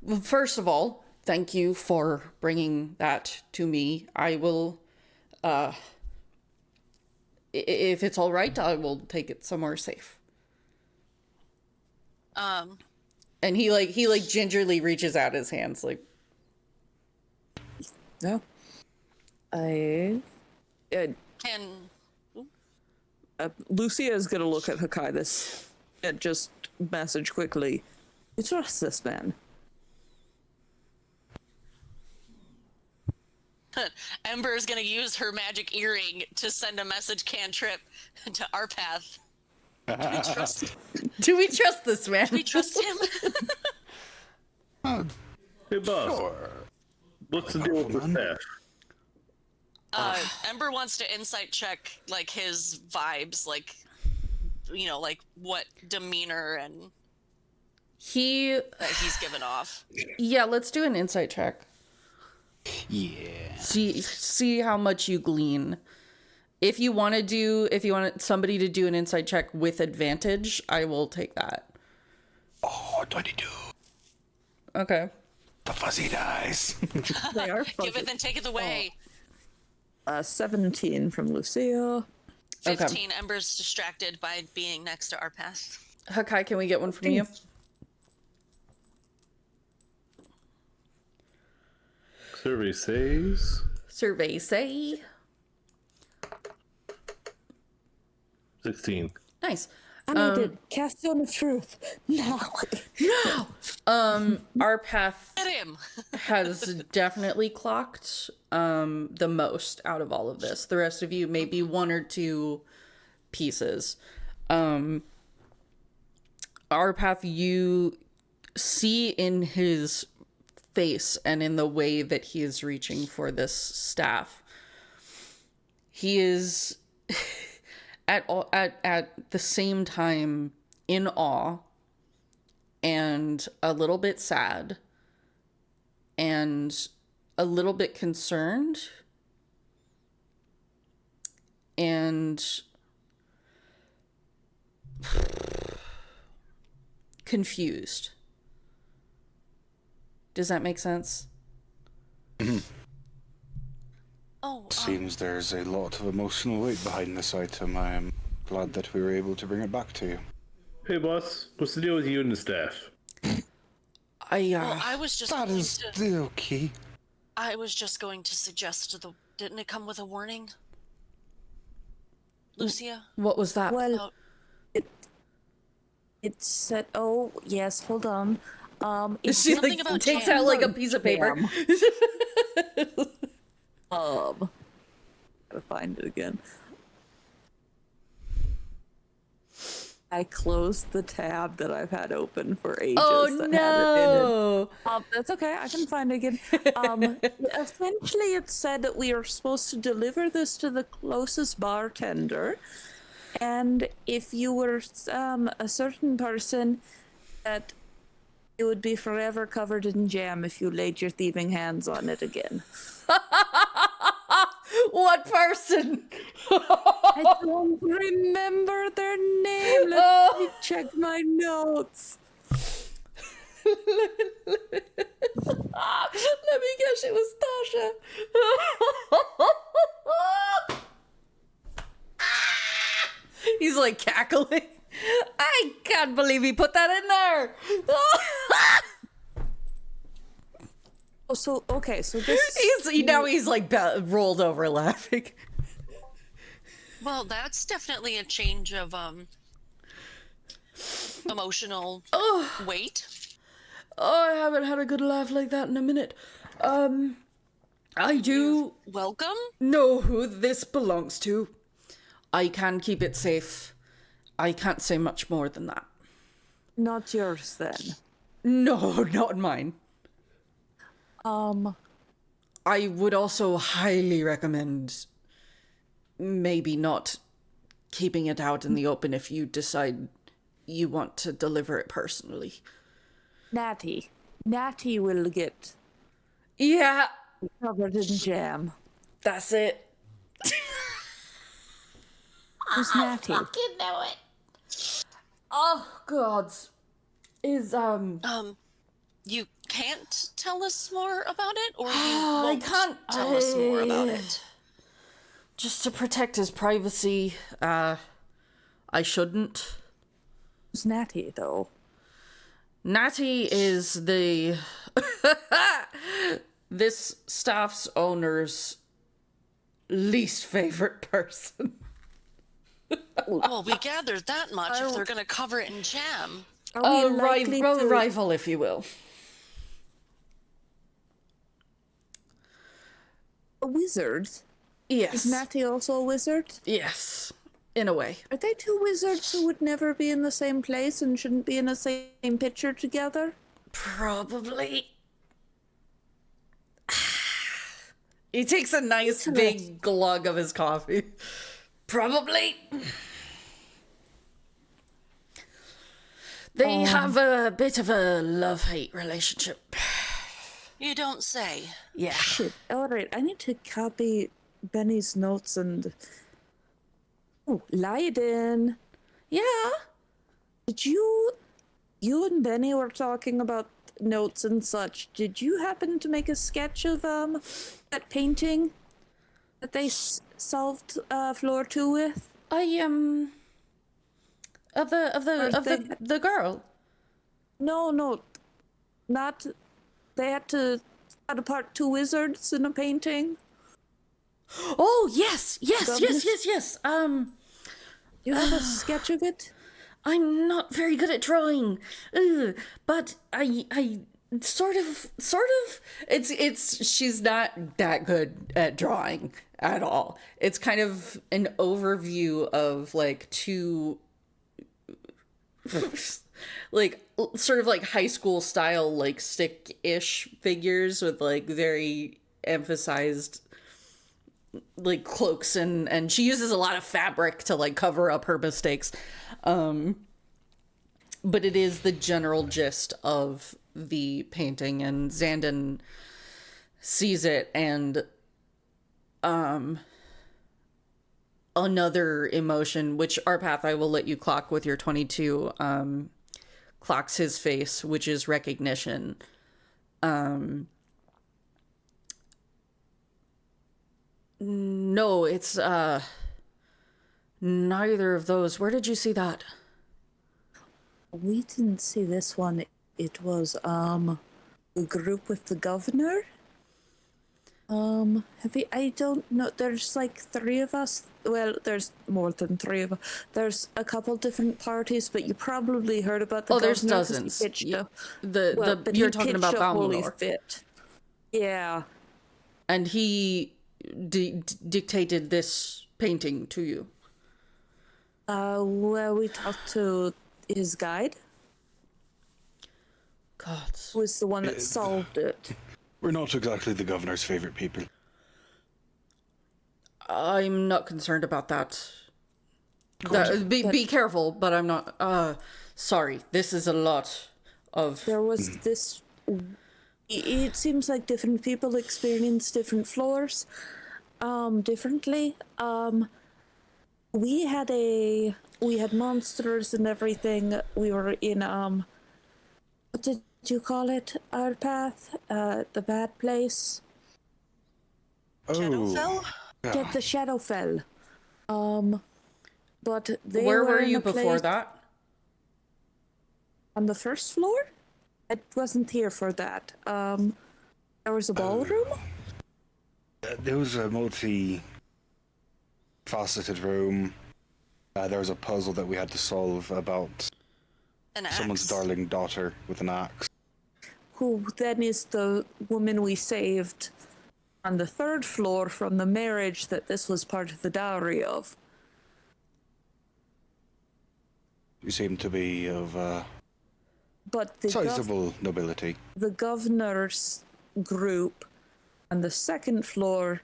Well, first of all, thank you for bringing that to me. I will, if it's all right, I will take it somewhere safe. And he gingerly reaches out his hands, like. No. And Lucia is gonna look at Hakaidus and just message quickly. You trust this man? Ember is going to use her magic earring to send a message cantrip to our path. Do we trust? Do we trust this man? Do we trust him? Hey, boss. Sure. What's the deal with the staff? Ember wants to insight check like his vibes, like like what demeanor and that he's given off. Yeah, let's do an insight check. Yeah. See how much you glean. If you want somebody to do an insight check with advantage, I will take that. Oh, 22. Okay. The fuzzy dice. They are Give it, then take it away. 17 from Lucia. 15. Ember's distracted by being next to our path. Hakai, can we get one from you? Survey says Survey say. 16. Nice. And I did cast Zone of Truth. No. Our path Get him. has definitely clocked the most out of all of this. The rest of you, maybe one or two pieces. Our path, you see in his face and in the way that he is reaching for this staff, he is at the same time in awe and a little bit sad and a little bit concerned and confused. Does that make sense? Seems there's a lot of emotional weight behind this item. I am glad that we were able to bring it back to you. Hey, boss. What's the deal with you and the staff? I was just That going is to, the okay. I was just going to suggest didn't it come with a warning? Lucia? What was that? Well, it said, oh, yes, hold on. It's She something like about takes jam. out like a piece of paper. gotta find it again. I closed the tab that I've had open for ages. Oh that had it in it. no! That's okay. I can find it again. Essentially, it said that we are supposed to deliver this to the closest bartender, and if you were a certain person, that it would be forever covered in jam if you laid your thieving hands on it again. What person? I don't remember their name. Let me check my notes. Let me guess, it was Tasha. He's like cackling. I can't believe he put that in there. Oh, so okay, so this He's like rolled over laughing. Well, that's definitely a change of emotional weight. Oh, I haven't had a good laugh like that in a minute. I do Welcome? know who this belongs to. I can keep it safe. I can't say much more than that. not yours then. No, not mine. I would also highly recommend maybe not keeping it out in the open if you decide you want to deliver it personally. Natty will get Yeah, covered in jam. that's it. Who's Natty? Fucking know it. Oh, God. You can't tell us more about it, or you I won't can't tell us more about it. Just to protect his privacy, I shouldn't. Who's Natty though? Natty is this staff's owner's least favorite person. Well, we gathered that much if they're going to cover it in jam. Are we likely to... rival, if you will. A wizard? Yes. Is Natty also a wizard? Yes, in a way. Are they two wizards who would never be in the same place and shouldn't be in the same picture together? Probably. He takes a nice big glug of his coffee. Probably. They have a bit of a love-hate relationship. You don't say. Yeah. Shit. Alright, I need to copy Benny's notes and... Oh, Leiden. Yeah. Did you and Benny were talking about notes and such. Did you happen to make a sketch of that painting that they solved floor 2 with? Of the girl. No, not. They had to cut apart 2 wizards in a painting. Oh yes. Do you have a sketch of it? I'm not very good at drawing, but I sort of. She's not that good at drawing at all. It's kind of an overview of like 2, like sort of like high school style like stick-ish figures with like very emphasized like cloaks and she uses a lot of fabric to like cover up her mistakes. But it is the general gist of the painting, and Xandon sees it, and another emotion, which Arpath, I will let you clock with your 22, clocks his face, which is recognition. No, it's neither of those. Where did you see that? We didn't see this one. It was a group with the governor. I don't know. There's like 3 of us. Well, there's more than 3 of us. There's a couple different parties, but you probably heard about the governor. There's dozens. But you're talking about Balnor. Fit. Yeah. And he dictated this painting to you. Well, we talked to his guide. God. Who was the one that solved it. We're not exactly the governor's favorite people. I'm not concerned about that. Be careful, but I'm not. Sorry, this is a lot of... There was this... It seems like different people experience different floors differently. We had monsters and everything. We were in what did you call it? Our path, the bad place. Shadowfell? Yeah, the Shadowfell. But they Where were in you a before place that? on the first floor? I wasn't here for that. There was a ballroom? There was a multi-faceted room. There was a puzzle that we had to solve about someone's darling daughter with an axe. Who then is the woman we saved on the 3rd floor from the marriage that this was part of the dowry of. You seem to be of But the sizable nobility. The governor's group on the 2nd floor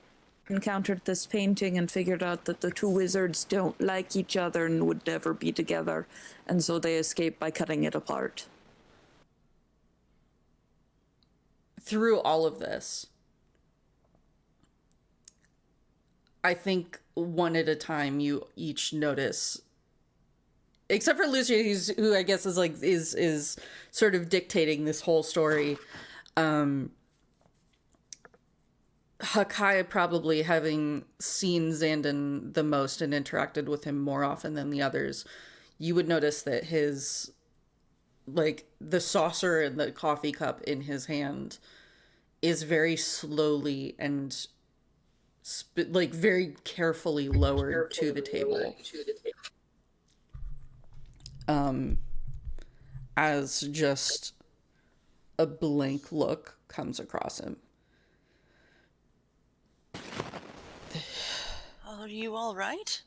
encountered this painting and figured out that the 2 wizards don't like each other and would never be together, and so they escaped by cutting it apart. Through all of this, I think one at a time you each notice, except for Lucia, who I guess is sort of dictating this whole story. Hakai, probably having seen Xandon the most and interacted with him more often than the others, you would notice that his, like, the saucer and the coffee cup in his hand is very slowly and very carefully lowered to the table. as just a blank look comes across him. Are you all right?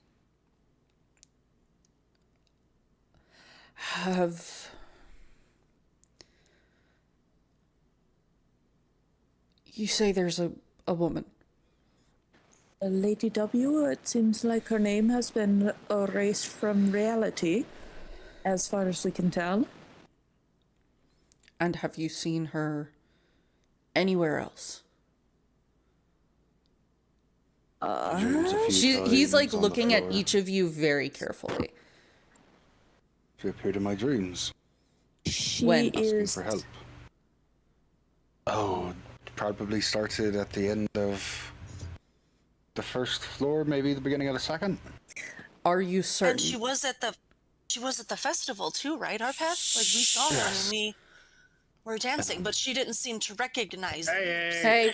You say there's a woman? Lady W, it seems like her name has been erased from reality, as far as we can tell. And have you seen her anywhere else? Dreams a few He's like times on the looking at floor. each of you very carefully. She appeared in my dreams, She When? asking is for help. Oh, probably started at the end of the first floor, maybe the beginning of the second. Are you certain? And she was at the festival too, right, Arpeth? Like we saw her when we were dancing, but she didn't seem to recognize. Hey,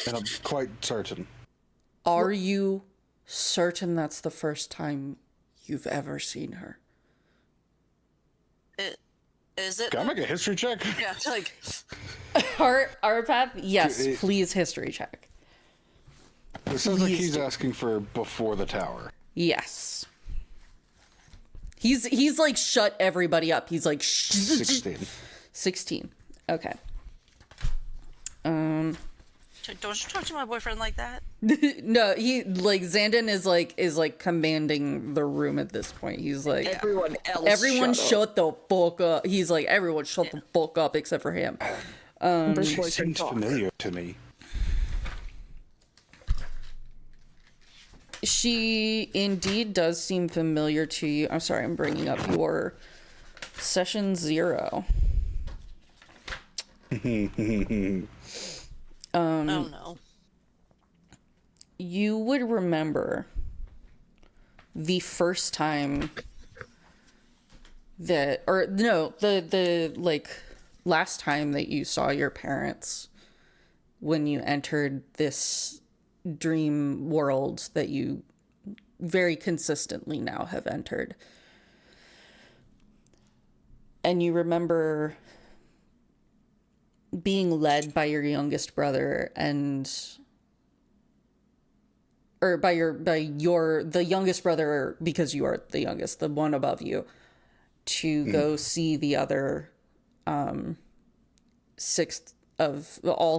And I'm quite certain. are you certain that's the first time you've ever seen her? Is it? Can I make a history check? Yeah, like Our path? Yes, It- please history check. It sounds like Please he's do. asking for before the tower. Yes. He's like shut everybody up. He's like 16. 16. Okay. don't you talk to my boyfriend like that? No, he like Xandon is like commanding the room at this point. He's like everyone shut the fuck up. He's like everyone shut the fuck up except for him. this She boy can seems talk. familiar to me. She indeed does seem familiar to you. I'm sorry, I'm bringing up your session 0. Oh no. You would remember the first time that, or no, the like last time that you saw your parents when you entered this dream world that you very consistently now have entered. And you remember being led by your youngest brother or the youngest brother, because you are the youngest, the one above you, to go see the other all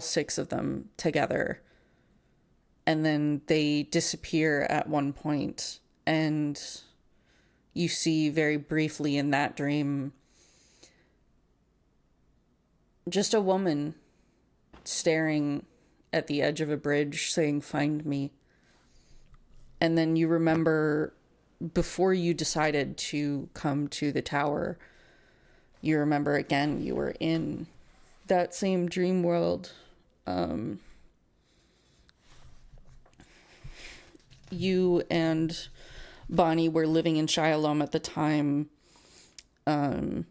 6 of them together. And then they disappear at one point, and you see very briefly in that dream just a woman staring at the edge of a bridge saying, "Find me." And then you remember, before you decided to come to the tower, you remember again you were in that same dream world. You and Bonnie were living in Shyalom at the time. And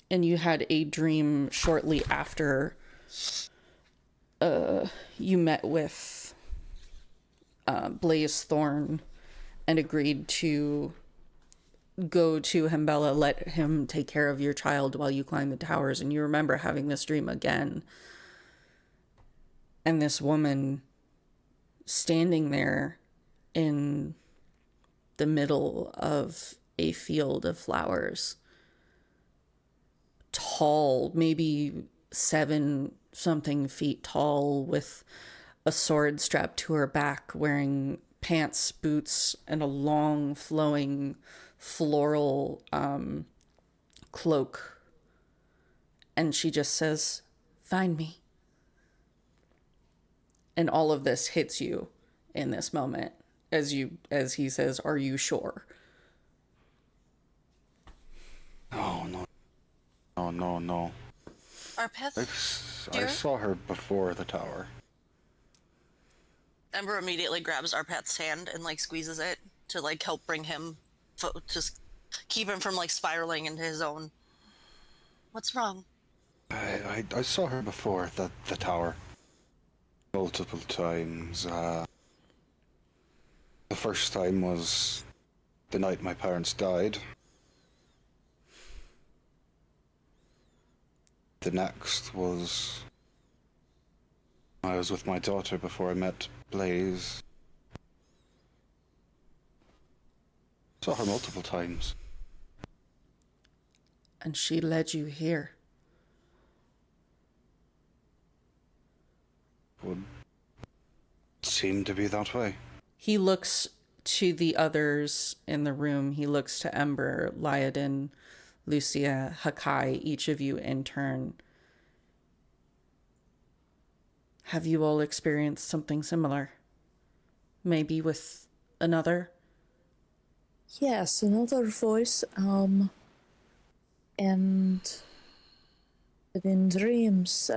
you had a dream shortly after you met with Blaze Thorn and agreed to go to Himbella, let him take care of your child while you climb the towers. And you remember having this dream again. And this woman standing there in the middle of a field of flowers, tall, maybe 7-something feet tall, with a sword strapped to her back, wearing pants, boots, and a long flowing floral cloak. And she just says, "Find me." And all of this hits you in this moment as he says, "Are you sure?" No. Arpeth, I dear? saw her before the tower. Ember immediately grabs Arpeth's hand and like squeezes it to like help bring him, just keep him from like spiraling into his own. What's wrong? I saw her before the tower. Multiple times. The first time was the night my parents died. The next was I was with my daughter before I met Blaze. Saw her multiple times. And she led you here. Would seem to be that way. He looks to the others in the room. He looks to Ember, Lyodin, Lucia, Hakai, each of you in turn. Have you all experienced something similar? Maybe with another? Yes, another voice, and in dreams,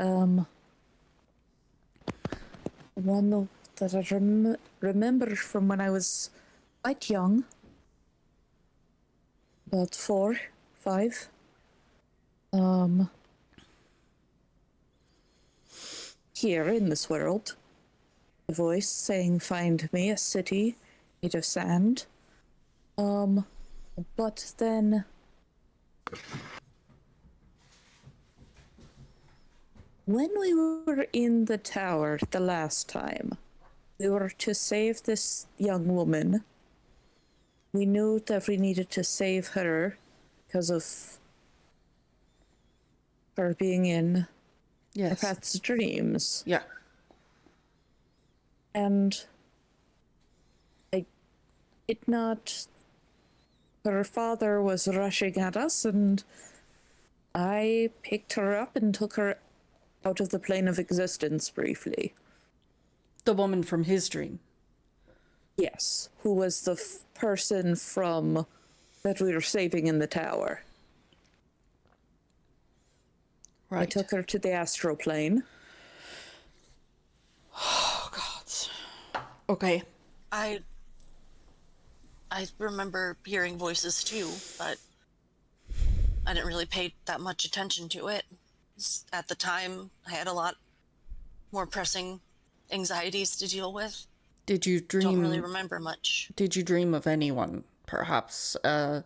one that I remember from when I was quite young, about 4, 5. Here in this world, a voice saying, "Find me a city made of sand." But then when we were in the tower the last time, we were to save this young woman. We knew that we needed to save her because of her being in Yes. Pat's dreams. Yeah. And her father was rushing at us, and I picked her up and took her out of the plane of existence briefly. The woman from his dream. Yes, who was the person from that we were saving in the tower. Right. I took her to the astral plane. Oh, God. Okay. I remember hearing voices too, but I didn't really pay that much attention to it. At the time, I had a lot more pressing anxieties to deal with. Did you dream? Don't really remember much. Did you dream of anyone? Perhaps a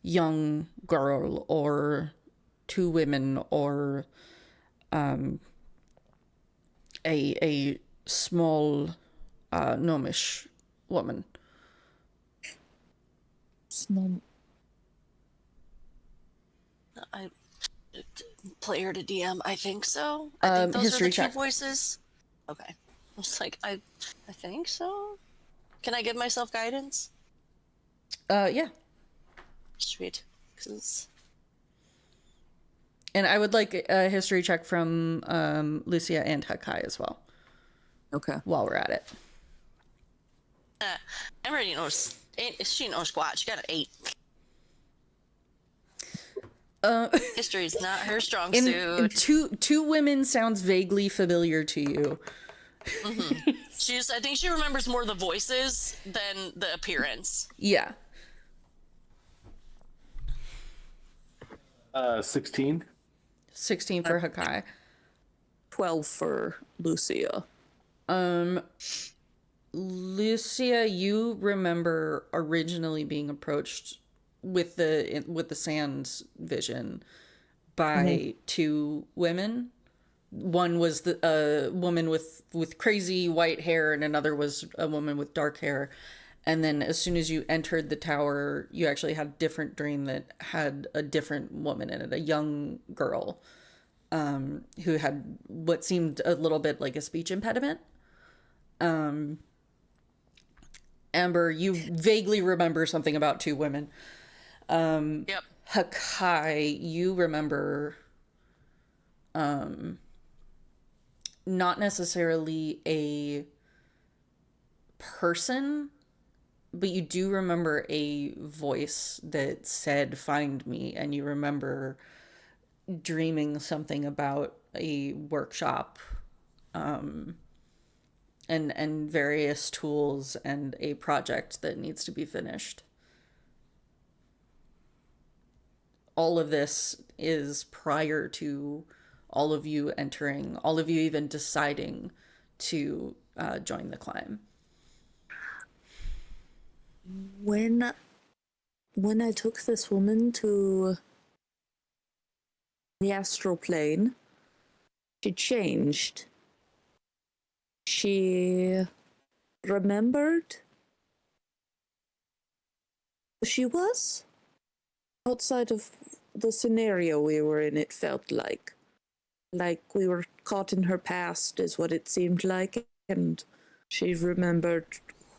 young girl or 2 women or a small gnomish woman? Small. I player to DM, I think so. I think those history are the 2 check. voices. Okay. I was like, I think so. Can I give myself guidance? Yeah. Sweet. 'Cause And I would like a history check from Lucia and Hakai as well, Okay. while we're at it. Emily knows. She knows squat. She got an 8. History's not her strong suit. Two women sounds vaguely familiar to you. I think she remembers more the voices than the appearance. Yeah. 16. 16 for Hakai. 12 for Lucia. Lucia, you remember originally being approached with the sand vision by 2 women. One was a woman with crazy white hair, and another was a woman with dark hair. And then as soon as you entered the tower, you actually had a different dream that had a different woman in it, a young girl who had what seemed a little bit like a speech impediment. Amber, you vaguely remember something about 2 women. Yep. Hakai, you remember not necessarily a person, but you do remember a voice that said, "Find me," and you remember dreaming something about a workshop and various tools and a project that needs to be finished. All of this is prior to all of you entering, all of you even deciding to join the climb. When I took this woman to the astral plane. She changed. She remembered who she was? Outside of the scenario we were in, it felt like. Like we were caught in her past, is what it seemed like. And she remembered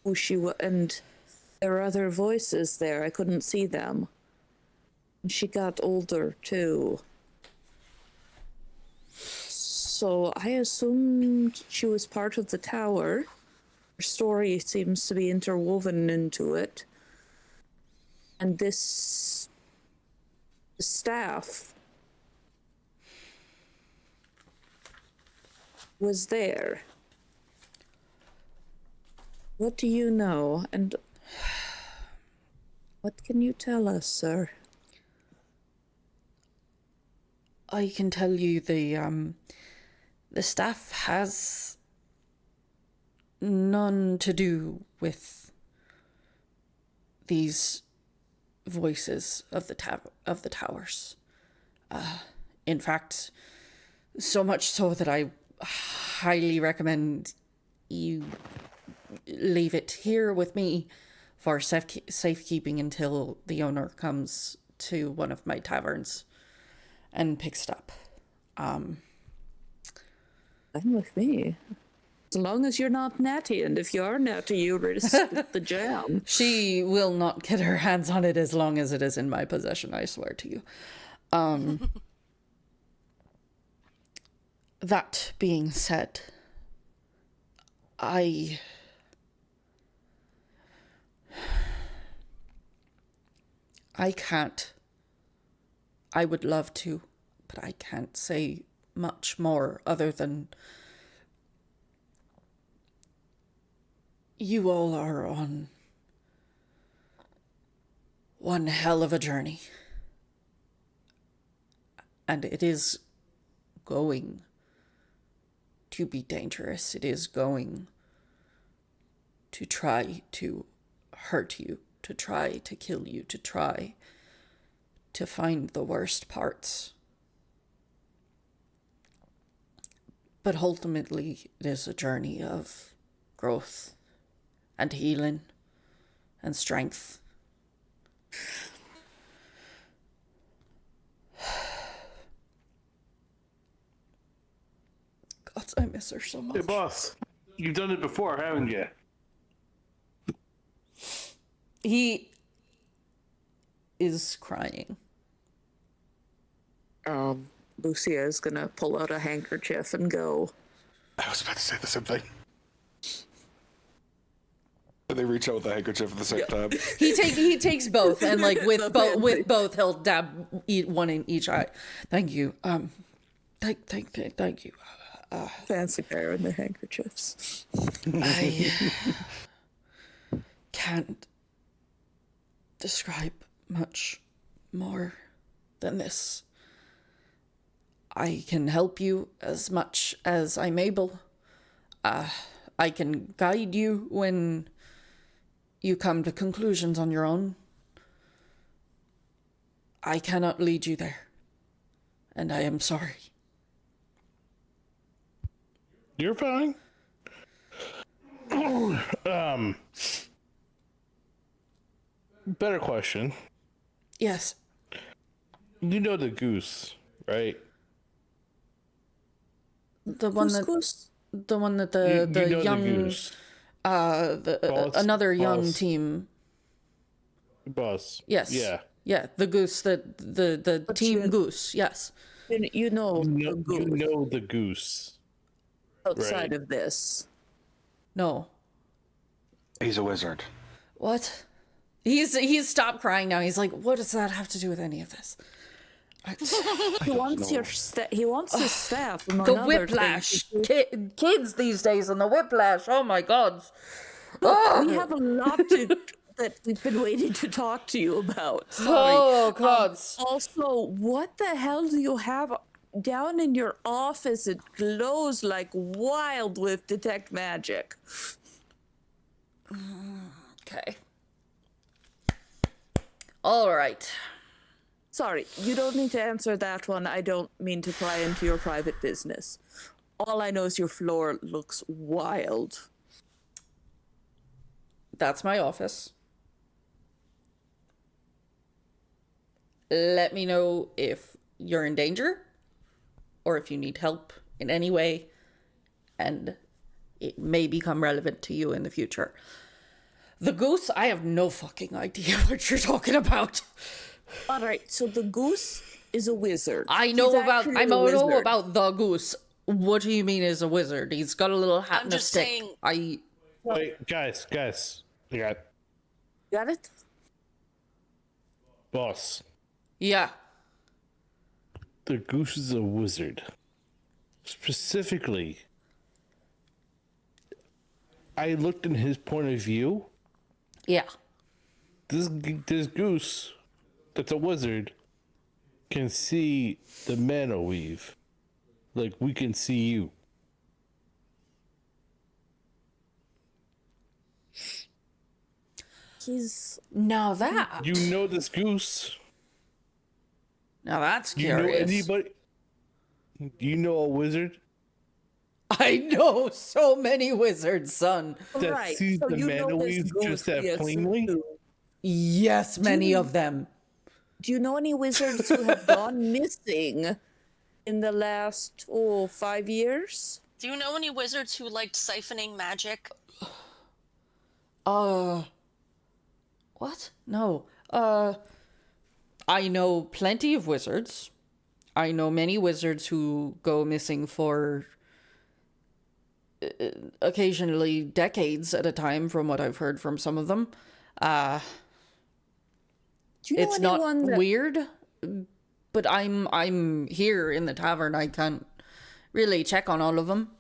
who she was. And there were other voices there. I couldn't see them. And she got older, too. So I assumed she was part of the tower. Her story seems to be interwoven into it. And this staff was there. What do you know? And what can you tell us, sir? I can tell you the staff has none to do with these voices of the towers. In fact, so much so that I highly recommend you leave it here with me for safekeeping until the owner comes to one of my taverns and picks it up. Fine with me. As long as you're not natty, and if you are natty, you risk the jam. She will not get her hands on it as long as it is in my possession, I swear to you. That being said, I can't. I would love to, but I can't say much more other than you all are on one hell of a journey. And it is going to be dangerous. It is going to try to hurt you, to try to kill you, to try to find the worst parts. But ultimately, it is a journey of growth and healing and strength. God, I miss her so much. Hey, boss, you've done it before, haven't you? He is crying. Lucia is gonna pull out a handkerchief and go. I was about to say the same thing. They reach out with the handkerchief at the same time. He takes both, and like with both he'll dab one in each eye. Thank you. Thank you. Fancy pair in the handkerchiefs. I can't describe much more than this. I can help you as much as I'm able. I can guide you when you come to conclusions on your own. I cannot lead you there, and I am sorry. You're fine. Better question. Yes. You know the goose, right? The one that the You know young the goose. another young Boss. team. Boss. Yes. Yeah, the goose, the team goose. Yes. You know the goose You know the goose. outside right. of this. No. He's a wizard. What? He's stopped crying now. He's like, what does that have to do with any of this? He wants he wants his staff. Among The other whiplash. things. Kids these days and the whiplash. Oh my God. We have a lot that we've been waiting to talk to you about. Sorry. Oh God. Also, what the hell do you have down in your office? It glows like wild with detect magic. Okay. All right. Sorry, you don't need to answer that one. I don't mean to pry into your private business. All I know is your floor looks wild. That's my office. Let me know if you're in danger or if you need help in any way, and it may become relevant to you in the future. The goose, I have no fucking idea what you're talking about. All right, so the goose is a wizard. I know about the goose. What do you mean is a wizard? He's got a little hat I'm and a just stick. saying- Wait, guys. Yeah, Got it? boss. Yeah. The goose is a wizard. Specifically, I looked in his point of view. Yeah. This goose, that's a wizard, can see the mana weave, like we can see you. He's Now that. You know this goose. Now that's You know curious. anybody? You know a wizard I know so many wizards, son. that sees the mana weave just that plainly? Yes, many of them. Do you know any wizards who have gone missing in the last 5 years? Do you know any wizards who liked siphoning magic? What? No. I know plenty of wizards. I know many wizards who go missing for occasionally decades at a time, from what I've heard from some of them. Do you know It's not anyone that weird, but I'm here in the tavern. I can't really check on all of them.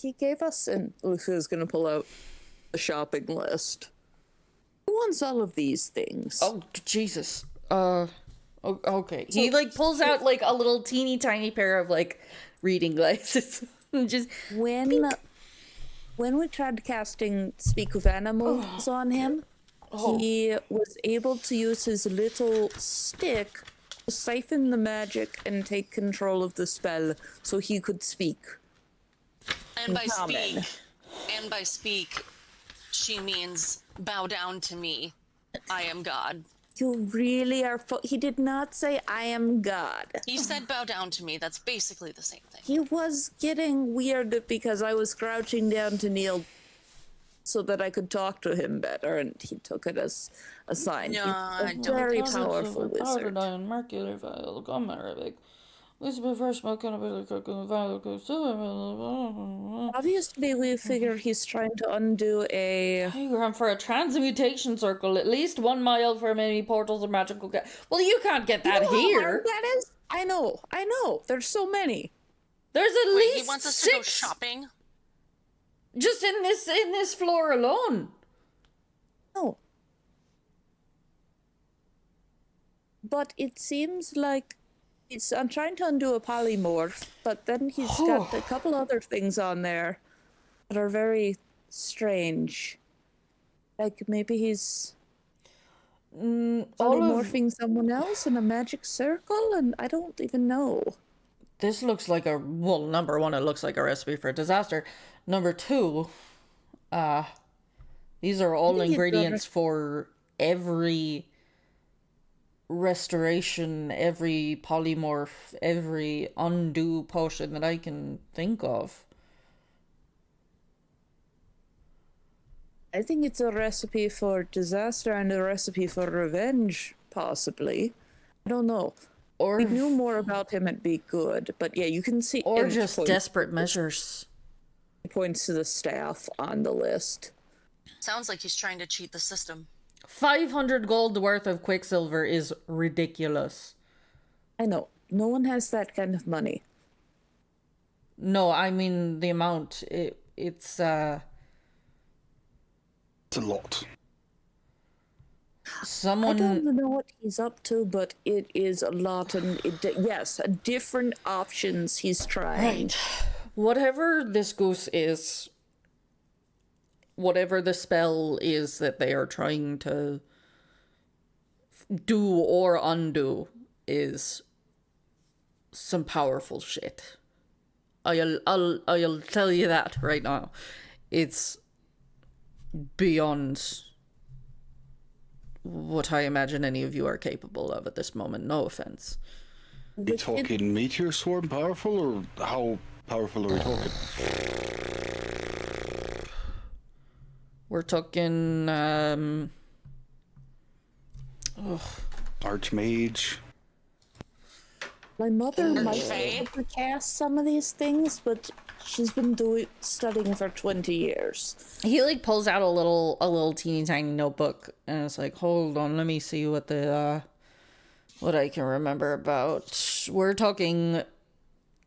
he gave us? And Lucia's going to pull out a shopping list. Who wants all of these things? Oh, Jesus. Okay. He, like, pulls out, like, a little teeny tiny pair of, like, reading glasses. Just, When we tried casting Speak with Animals on him, he was able to use his little stick to siphon the magic and take control of the spell so he could speak. And by common. speak, she means bow down to me. I am God. You really are. He did not say, I am God. He said bow down to me. That's basically the same thing. He was getting weird because I was crouching down to kneel so that I could talk to him better, and he took it as a sign. No, He's I a don't. very powerful wizard. Obviously, we figure he's trying to undo a... for a transmutation circle, at least 1 mile from any portals or magical... Well, you can't get that You know how here. hard that is? I know. There's so many. There's at Wait, least he wants us 6 to go shopping? just in this floor alone. No. But it seems like I'm trying to undo a polymorph, but then he's got a couple other things on there that are very strange. Like maybe he's polymorphing someone else in a magic circle, and I don't even know. This looks like number 1, it looks like a recipe for a disaster. Number 2, these are all ingredients for every restoration, every polymorph, every undo potion that I can think of. I think it's a recipe for disaster and a recipe for revenge, possibly. I don't know. Or If we knew more about him, it'd be good. But yeah, you can see. or and just point- desperate measures. Points to the staff on the list. Sounds like he's trying to cheat the system. 500 gold worth of quicksilver is ridiculous. I know. No one has that kind of money. No, I mean the amount. It's It's a lot. I someone. don't know what he's up to, but it is a lot. And yes, different options he's trying. Right. Whatever this goose is, whatever the spell is that they are trying to do or undo is some powerful shit. I'll tell you that right now. It's beyond what I imagine any of you are capable of at this moment. No offense. Are we talking meteor swarm powerful, or how powerful are we talking? We're talking Archmage. My mother might be Faye? able to cast some of these things, but she's been studying for 20 years. he like pulls out a little teeny tiny notebook and it's like, hold on, let me see what what I can remember about. We're talking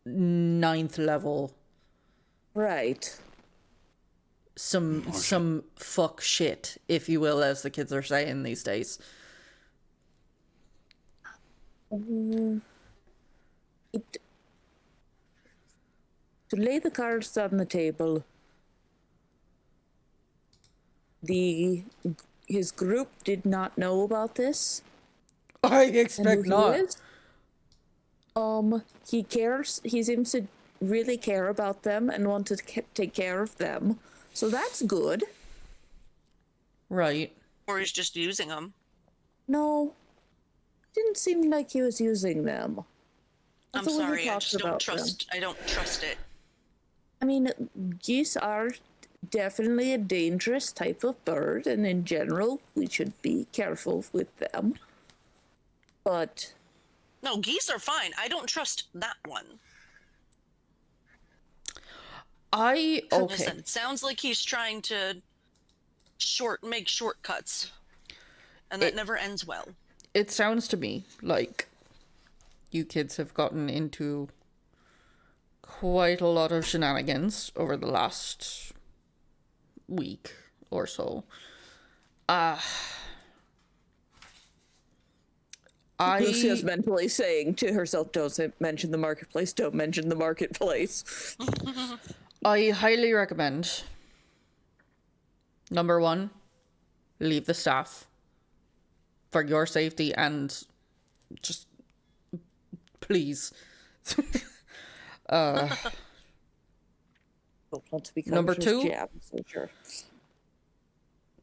9th level. Right. Some fuck shit, if you will, as the kids are saying these days. To lay the cards on the table, his group did not know about this. I And who expect he not. is. He cares. He seems to really care about them and want to take care of them. So that's good. Right. Or he's just using them. No, didn't seem like he was using them. I'm That's the way he sorry, I talks just don't about them. trust. I don't trust it. I mean, geese are definitely a dangerous type of bird, and in general, we should be careful with them. But No, geese are fine. I don't trust that one. Okay. Listen, it sounds like he's trying to make shortcuts, and that never ends well. It sounds to me like you kids have gotten into quite a lot of shenanigans over the last week or so. Lucia's mentally saying to herself, don't mention the marketplace, don't mention the marketplace. I highly recommend, number 1, leave the staff for your safety and just please. Don't want to become Number just 2? jab, so sure.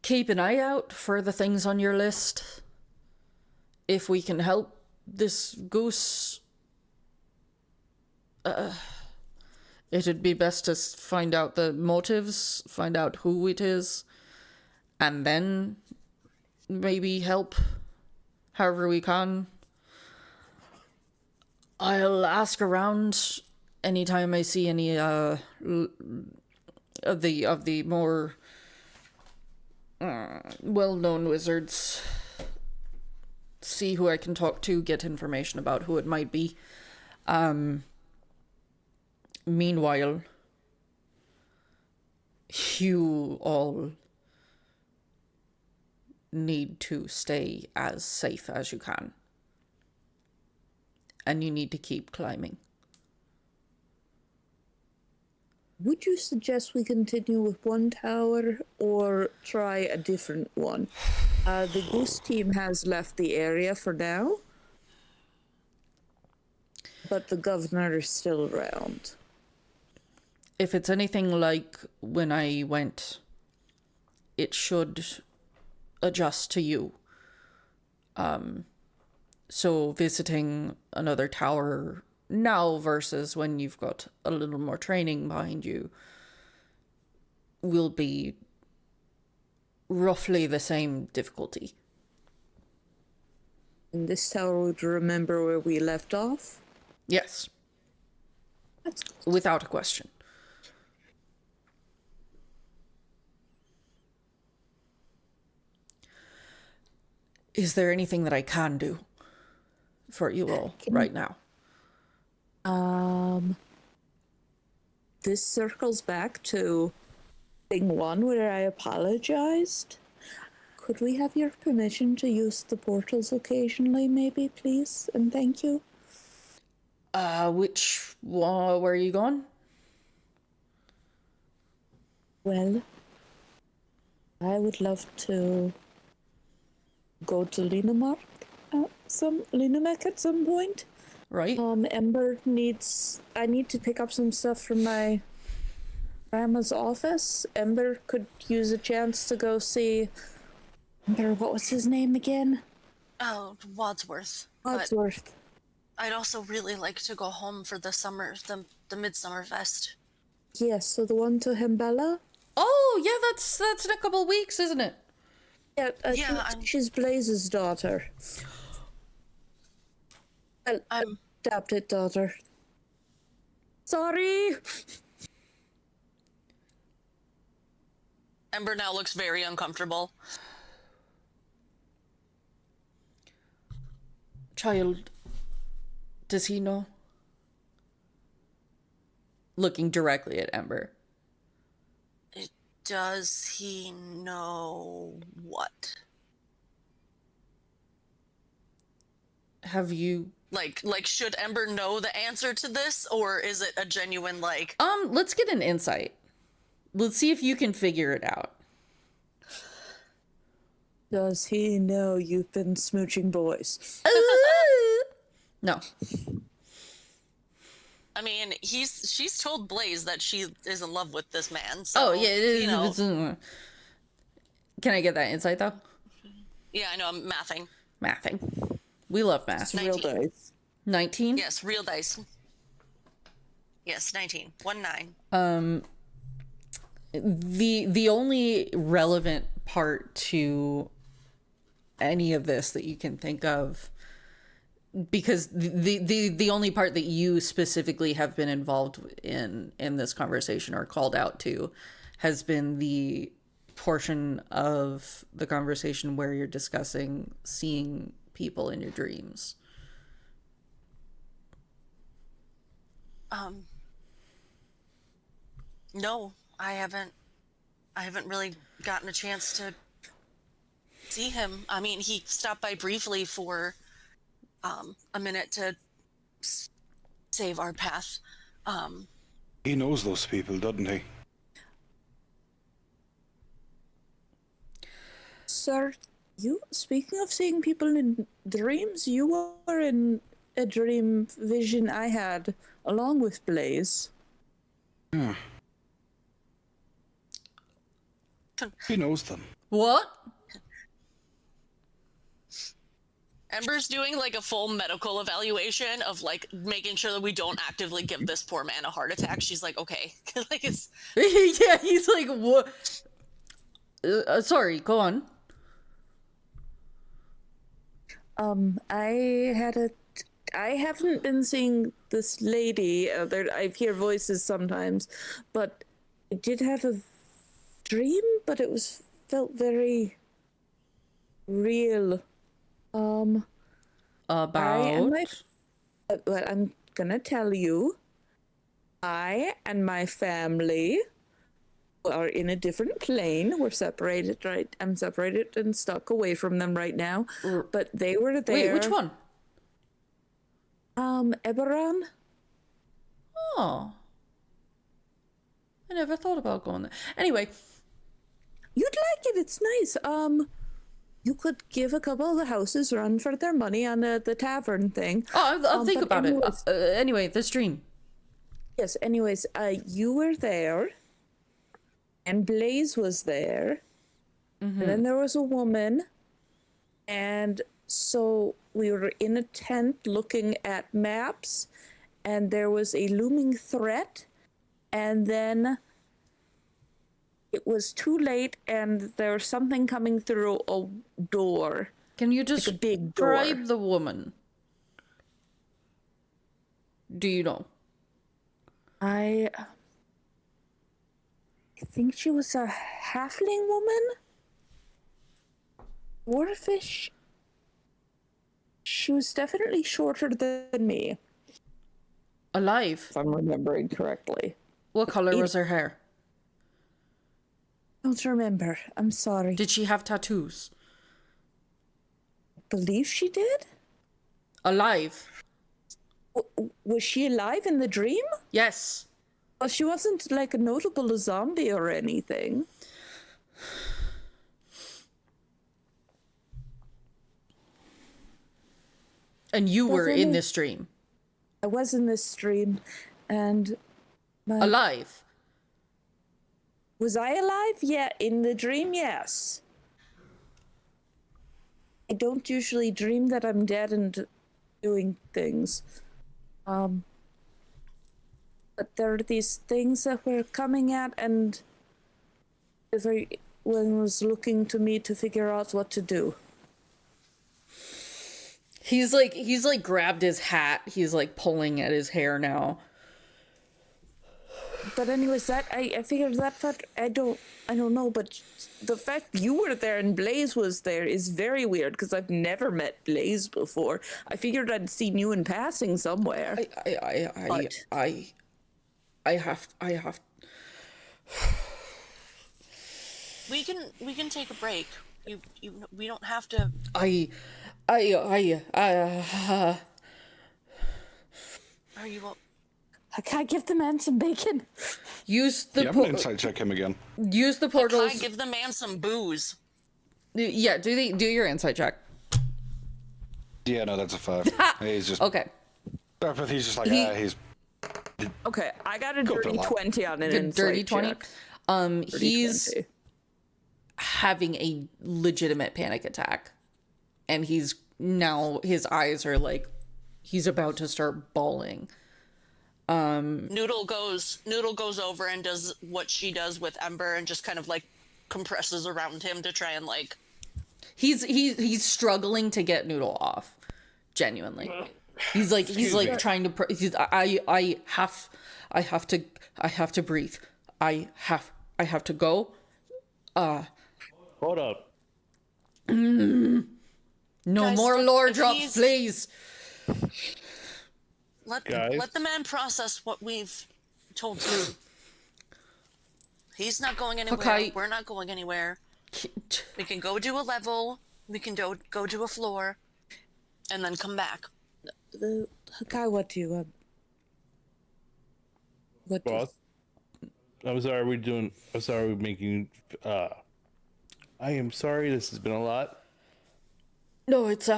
Keep an eye out for the things on your list. If we can help this goose, it'd be best to find out the motives, find out who it is, and then maybe help however we can. I'll ask around anytime I see any of the more well-known wizards. See who I can talk to, get information about who it might be. Meanwhile, you all need to stay as safe as you can. And you need to keep climbing. Would you suggest we continue with one tower or try a different one? The goose team has left the area for now, but the governor is still around. If it's anything like when I went, it should adjust to you. So visiting another tower now versus when you've got a little more training behind you will be roughly the same difficulty. And this tower would remember where we left off? Yes, That's without a question. Is there anything that I can do for you all right now? This circles back to thing 1 where I apologized. Could we have your permission to use the portals occasionally, maybe, please? And thank you. Which one, where are you going? Well, I would love to go to Linemark some Lunamek at some point. Right? Ember needs... I need to pick up some stuff from my grandma's office. Ember could use a chance to go see... Ember, what was his name again? Oh, Wadsworth. Wadsworth. But I'd also really like to go home for the summer, the Midsummer Fest. Yes, so the one to Himbella? Oh, yeah, that's in a couple of weeks, isn't it? Yeah, she's Blaze's daughter. I'm Adopted daughter. Sorry! Ember now looks very uncomfortable. Child, does he know? Looking directly at Ember. Does he know what? Have you... Like, should Ember know the answer to this, or is it a genuine, like... Let's get an insight. Let's see if you can figure it out. Does he know you've been smooching boys? No. I mean, she's told Blaze that she is in love with this man, so... Oh, yeah, it is. You know, Can I get that insight, though? yeah, I know, I'm mathing. Mathing. We love math. It's real 19. dice. 19? Yes, real dice. Yes, 19. 1-9. The only relevant part to any of this that you can think of, because the only part that you specifically have been involved in this conversation or called out to has been the portion of the conversation where you're discussing seeing people in your dreams. No, I haven't really gotten a chance to see him. I mean, he stopped by briefly for a minute to save our path. He knows those people, doesn't he? Sir, speaking of seeing people in dreams, you were in a dream vision I had along with Blaze. Yeah. He knows them. What? Ember's doing like a full medical evaluation of like making sure that we don't actively give this poor man a heart attack. She's like, okay, like it's Yeah, he's like, what? Sorry, go on. I haven't been seeing this lady. I hear voices sometimes, but I did have a dream, but it felt very real. About? Well, I'm gonna tell you. I and my family are in a different plane. We're separated, right? I'm separated and stuck away from them right now. But they were there. Wait, which one? Eberron. Oh. I never thought about going there. Anyway. You'd like it. It's nice. You could give a couple of the houses a run for their money on the tavern thing. Oh, I'll think about anyways, it. Anyway, this dream. Yes, anyways, you were there, and Blaze was there, and then there was a woman, and so we were in a tent looking at maps, and there was a looming threat, and then it was too late, and there was something coming through a door. Can you Like a big door. describe the woman? Do you know? I think she was a halfling woman? Dwarfish? She was definitely shorter than me, Alive? if I'm remembering correctly. What color was her hair? Don't remember. I'm sorry. Did she have tattoos? Believe she did? Alive? Was she alive in the dream? Yes. Well, she wasn't like a notable zombie or anything. And you were Doesn't in it- this dream. I was in this dream, and Alive. was I alive? Yeah, in the dream, yes. I don't usually dream that I'm dead and doing things. But there are these things that were coming at, and everyone was looking to me to figure out what to do. He's like grabbed his hat. He's like pulling at his hair now. But anyways, that I figured that fact I don't know, but the fact you were there and Blaze was there is very weird because I've never met Blaze before. I figured I'd seen you in passing somewhere. I have. We can take a break. We don't have to. Are you? I can't give the man some bacon. Use the I'm gonna insight check him again. use the Can I portals. give the man some booze? Yeah, do your insight check. Yeah, no, that's a 5. He's just Okay. He's just like he's Okay, I got a Go for dirty that. 20 on an The insight dirty 20. check. He's 20. having a legitimate panic attack, and he's now his eyes are like he's about to start bawling. Noodle goes over and does what she does with Ember and just kind of like compresses around him to try and like. He's struggling to get Noodle off. Genuinely, he's like trying to. I have to breathe. I have to go. Hold up. No Guys, more lore if drops, he's- please. Guys? Let the man process what we've told him. He's not going anywhere. Okay. We're not going anywhere. We can go do a level. We can go do a floor, and then come back. The guy, what do you want? What? Boss. I'm sorry we're making I am sorry this has been a lot. No, it's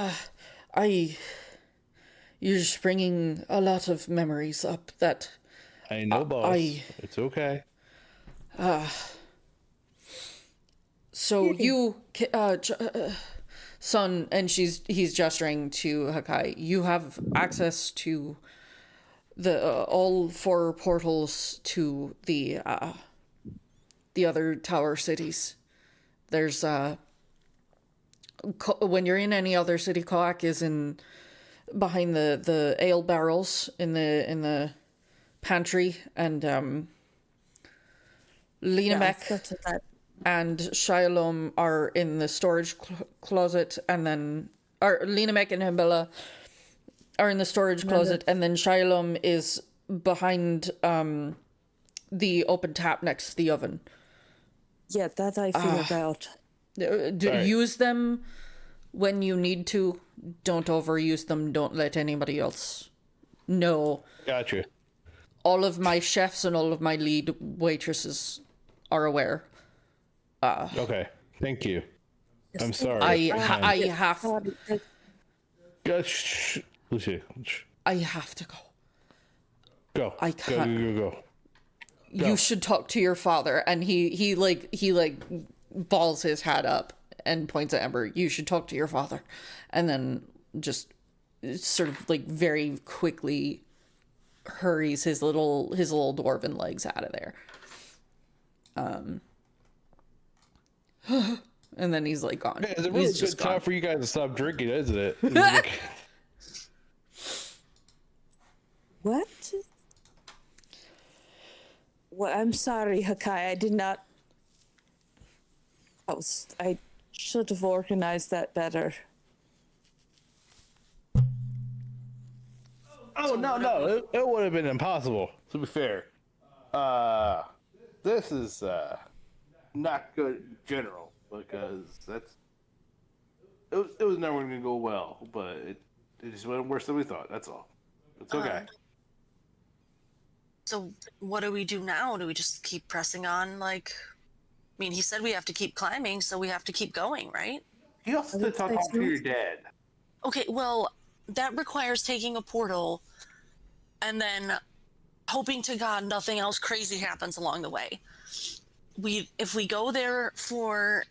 you're just bringing a lot of memories up that I know, boss. It's okay. so you son, and he's gesturing to Hakai. You have access to the all 4 portals to the other tower cities. There's when you're in any other city, Koak is in behind the ale barrels in the pantry, and Linemek and Shyalom are in the storage closet, and then Linemek and Himbella are in the storage closet, and then Shyalom is behind the open tap next to the oven. Yeah, that I figured out. Use them when you need to. Don't overuse them. Don't let anybody else know. Gotcha. All of my chefs and all of my lead waitresses are aware. Okay. Thank you. I'm sorry. I have Lucia, I have to go. go. I can't. Go. You should talk to your father. And he balls his hat up and points at Ember. You should talk to your father. And then just sort of like very quickly hurries his little dwarven legs out of there. And then he's like gone. Man, it's a really He's good time gone. for you guys to stop drinking, isn't it? It's like- What? Well, I'm sorry, Hakai. I did not. I should have organized that better. Oh no! It would have been impossible. To be fair, this is not good in general because it was never going to go well. But it just went worse than we thought. That's all. It's okay. So what do we do now? Do we just keep pressing on? Like, I mean, he said we have to keep climbing, so we have to keep going, right? You also have to talk to your dad. Okay, well, that requires taking a portal and then hoping to God nothing else crazy happens along the way. If we go there for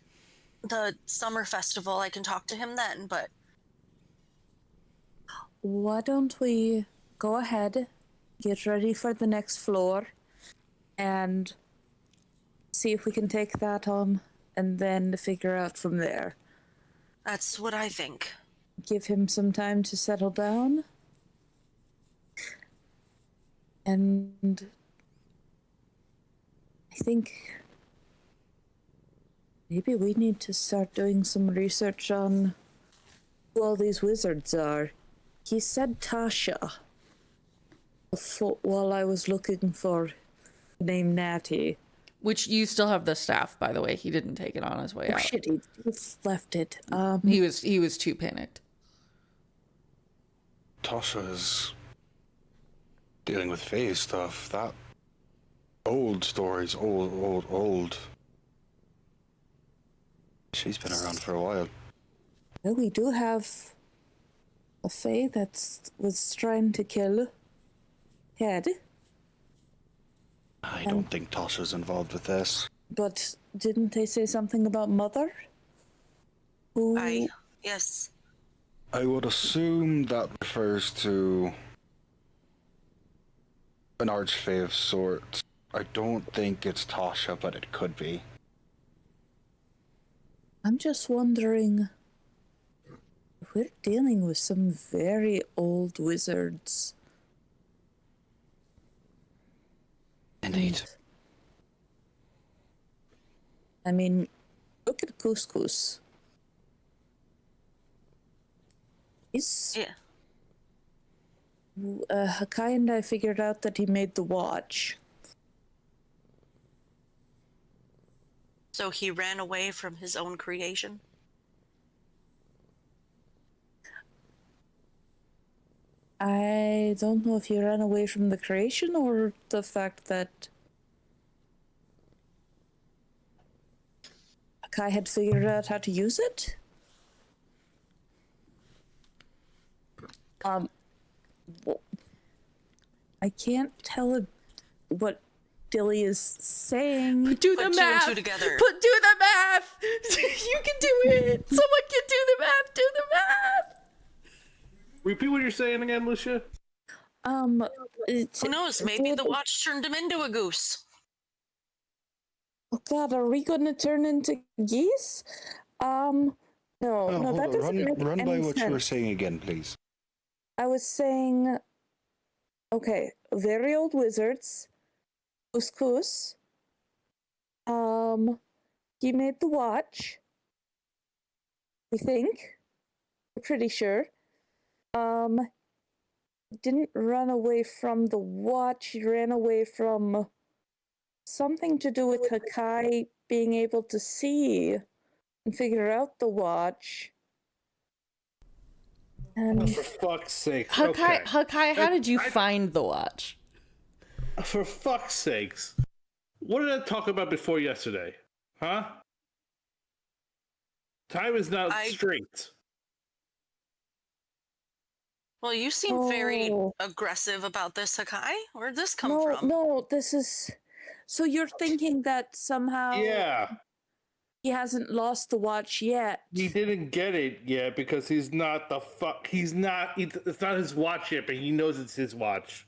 the summer festival, I can talk to him then, but Why don't we go ahead, get ready for the next floor, and see if we can take that on, and then figure out from there. that's what I think. Give him some time to settle down. And I think maybe we need to start doing some research on who all these wizards are. He said Tasha while I was looking for the name Natty. Which you still have the staff, by the way. He didn't take it on his way Oh out. shit, he left it. He was too panicked. Tasha is dealing with Fae stuff. That old story's old. She's been around for a while. Well, we do have a Fae that was trying to kill Head. I don't think Tasha's involved with this. But didn't they say something about Mother? Who... Yes. I would assume that refers to an archfey of sorts. I don't think it's Tasha, but it could be. I'm just wondering... We're dealing with some very old wizards. Indeed. I mean, look at Couscous. He's... Yeah. Hakai and I figured out that he made the watch. So he ran away from his own creation? I don't know if he ran away from the creation or the fact that Hakai had figured out how to use it. I can't tell what Dilly is saying. Do the Put two and math. two together. Do the math. You can do it. Someone can do the math. Do the math. Repeat what you're saying again, Lucia. Who knows? Maybe the watch turned him into a goose. Oh God, are we going to turn into geese? No, that doesn't make Run by any what you were sense. saying again, please. I was saying, okay, very old wizards, Couscous. He made the watch. We think. We're pretty sure. Didn't run away from the watch. He ran away from something to do with Hakai being able to see and figure out the watch. And For fuck's sake. Hakai, how did you find the watch? For fuck's sakes. What did I talk about before yesterday? Huh? Time is not straight. Well, you seem very aggressive about this, Hakai. Where'd this come from? No, this is... So you're thinking that somehow he hasn't lost the watch yet? He didn't get it yet because he's not the fuck. It's not his watch yet, but he knows it's his watch.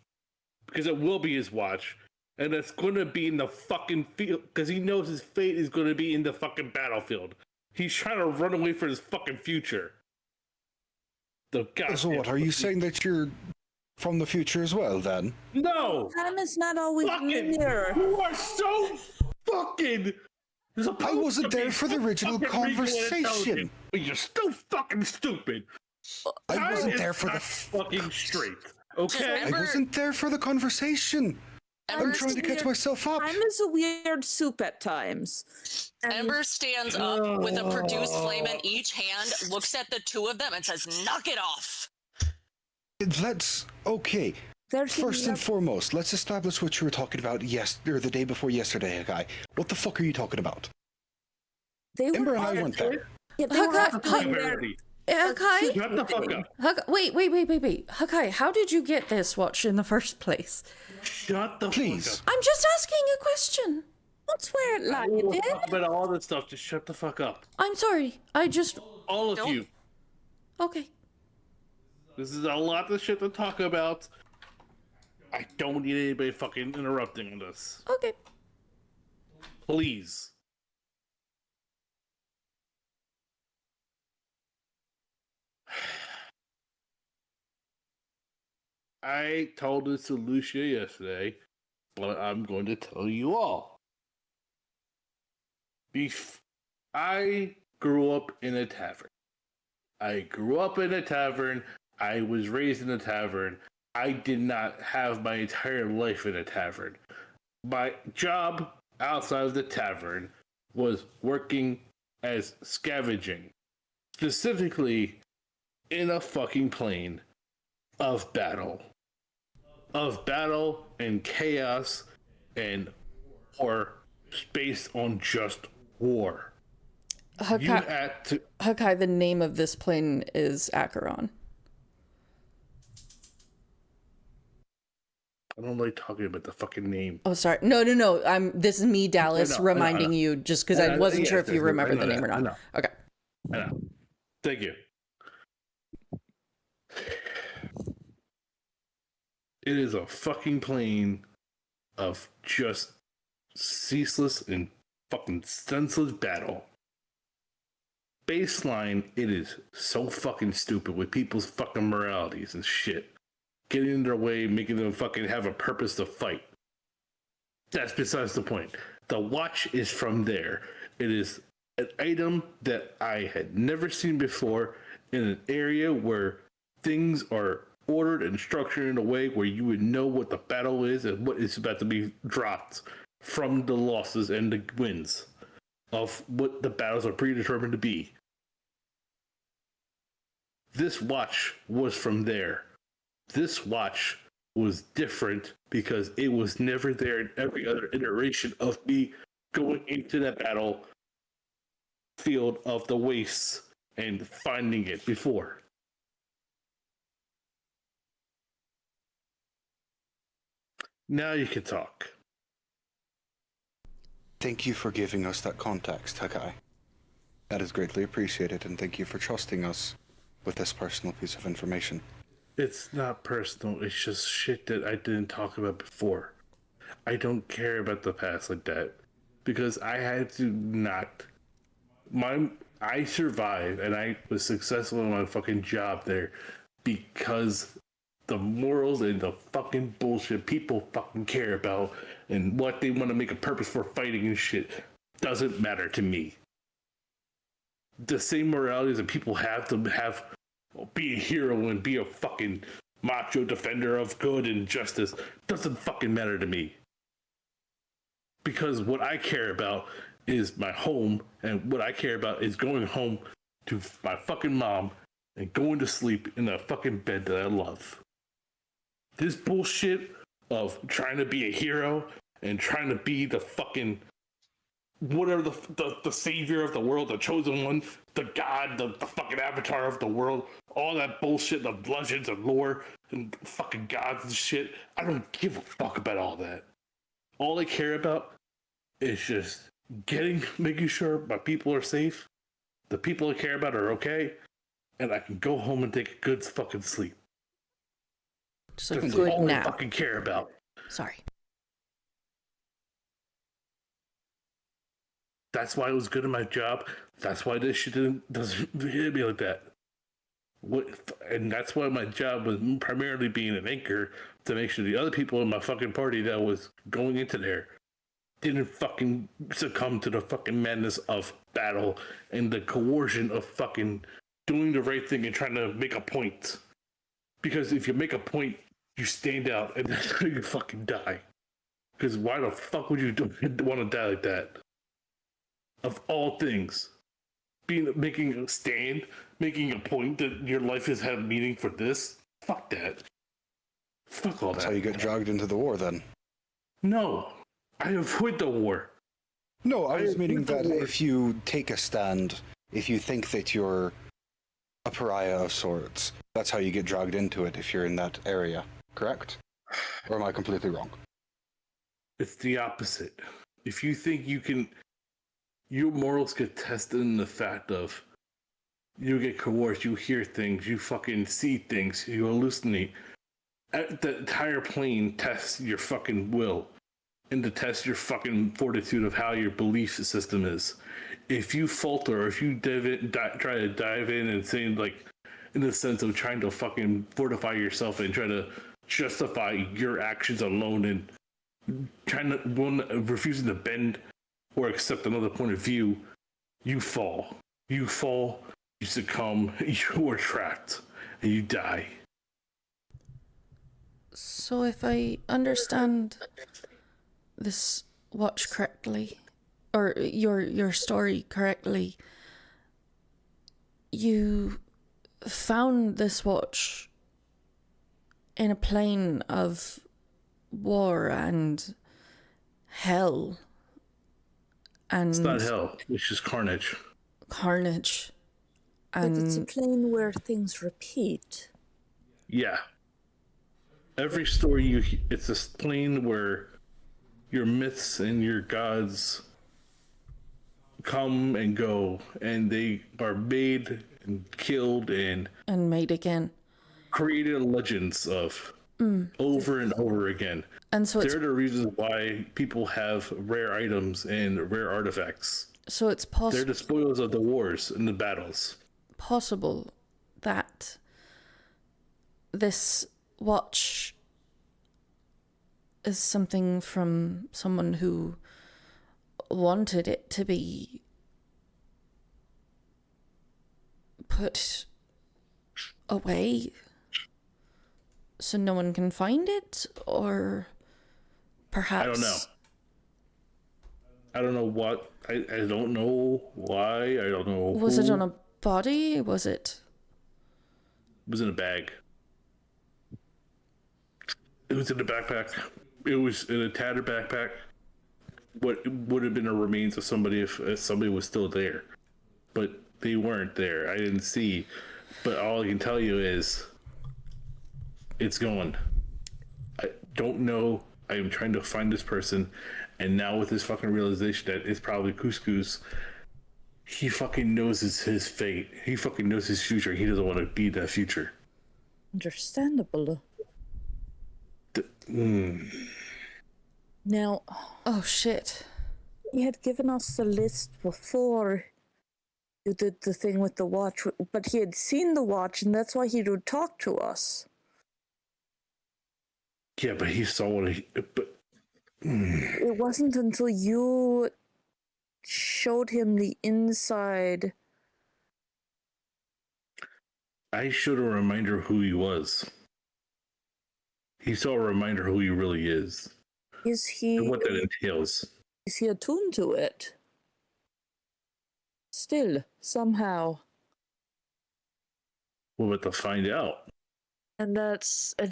Because it will be his watch. And it's going to be in the fucking field. Because he knows his fate is going to be in the fucking battlefield. He's trying to run away from his fucking future. So what, are you saying that you're from the future as well, then? No! Time is not always linear. You are so fucking... I wasn't there for the original conversation. But you're still fucking stupid. I wasn't there for the fucking straight. Okay? I wasn't there for the conversation. I'm trying to catch myself up. Time is a weird soup at times. Ember stands up with a produced flame in each hand, looks at the two of them, and says, "Knock it off." Okay. First and foremost, let's establish what you were talking about the day before yesterday, Hakai. What the fuck are you talking about? Ember and I weren't there. Yeah, they were off doing their... Hakai? Shut the fuck up. Wait. Hakai, how did you get this watch in the first place? Shut the Please. fuck up. I'm just asking a question. That's where it I will landed. talk about all this stuff. Just shut the fuck up. I'm sorry. All of Don't- you. Okay. This is a lot of shit to talk about. I don't need anybody fucking interrupting on this. Okay. Please. I told this to Lucia yesterday, but I'm going to tell you all. I grew up in a tavern. I was raised in a tavern. I did not have my entire life in a tavern. My job outside of the tavern was working as scavenging, specifically in a fucking plane of battle and chaos and war based on just war. You had to. Hakai, the name of this plane is Acheron. I don't like talking about the fucking name. Oh, sorry. No. This is me, Dallas, reminding you just because I wasn't sure if you remember the name or not. Okay. I know. Thank you. It is a fucking plane of just ceaseless and fucking senseless battle. Baseline, it is so fucking stupid with people's fucking moralities and shit. Getting in their way, making them fucking have a purpose to fight. That's besides the point. The watch is from there. It is an item that I had never seen before in an area where things are ordered and structured in a way where you would know what the battle is and what is about to be dropped from the losses and the wins of what the battles are predetermined to be. This watch was from there. This watch was different because it was never there in every other iteration of me going into that battle field of the wastes and finding it before. Now you can talk. Thank you for giving us that context, Hakai. That is greatly appreciated, and thank you for trusting us with this personal piece of information. It's not personal, it's just shit that I didn't talk about before. I don't care about the past like that. Because I had to not. I survived and I was successful in my fucking job there because the morals and the fucking bullshit people fucking care about and what they want to make a purpose for fighting and shit doesn't matter to me. The same moralities that people have to have, be a hero and be a fucking macho defender of good and justice doesn't fucking matter to me. Because what I care about is my home, and what I care about is going home to my fucking mom and going to sleep in a fucking bed that I love. This bullshit of trying to be a hero and trying to be the fucking whatever, the savior of the world, the chosen one, the god, the fucking avatar of the world, all that bullshit, the legends and lore and fucking gods and shit. I don't give a fuck about all that. All I care about is just making sure my people are safe, the people I care about are okay, and I can go home and take a good fucking sleep. Just a That's good all I nap. fucking care about. Sorry. That's why I was good at my job. That's why this shit doesn't hit me like that. And that's why my job was primarily being an anchor to make sure the other people in my fucking party that was going into there didn't fucking succumb to the fucking madness of battle and the coercion of fucking doing the right thing and trying to make a point. Because if you make a point, you stand out and that's how you fucking die. Because why the fuck would you want to die like that? Of all things. Making a stand, making a point that your life has had meaning for this? Fuck that. Fuck all that. That's how you get dragged into the war, then. No. I avoid the war. No, I was meaning that if you take a stand, if you think that you're a pariah of sorts. That's how you get dragged into it if you're in that area, correct? Or am I completely wrong? It's the opposite. If you think you can, your morals get tested in the fact of you get coerced, you hear things, you fucking see things, you hallucinate. The entire plane tests your fucking will and to test your fucking fortitude of how your belief system is. If you falter, or if you try to dive in and say, like, in the sense of trying to fucking fortify yourself and try to justify your actions alone and trying to refusing to bend or accept another point of view, you fall. You succumb, you are trapped, and you die. So if I understand this watch correctly, or your story correctly, you found this watch in a plane of war and hell. And it's not hell, it's just carnage. Carnage. But it's a plane where things repeat. Yeah. Every story it's a plane where your myths and your gods come and go, and they are made and killed and made again. Created legends of over and over again. And so they're the reasons why people have rare items and rare artifacts. So it's they're the spoils of the wars and the battles. Possible that this watch is something from someone who wanted it to be put away so no one can find it, or perhaps I don't know what I don't know why. I don't know. Was it on a body? Was it? It was in a bag. It was in a backpack. It was in a tattered backpack. What would have been the remains of somebody if somebody was still there, but they weren't there. I didn't see. But all I can tell you is, it's gone. I don't know. I am trying to find this person, and now with this fucking realization that it's probably Couscous, he fucking knows his fate. He fucking knows his future. He doesn't want to be that future. Understandable. Now, oh shit. He had given us the list before you did the thing with the watch, but he had seen the watch, and that's why he would talk to us. Yeah, but he saw what he... It wasn't until you showed him the inside. I showed a reminder who he was. He saw a reminder who he really is. Is he... And what that entails. Is he attuned to it? Still, somehow. We'll have to find out. And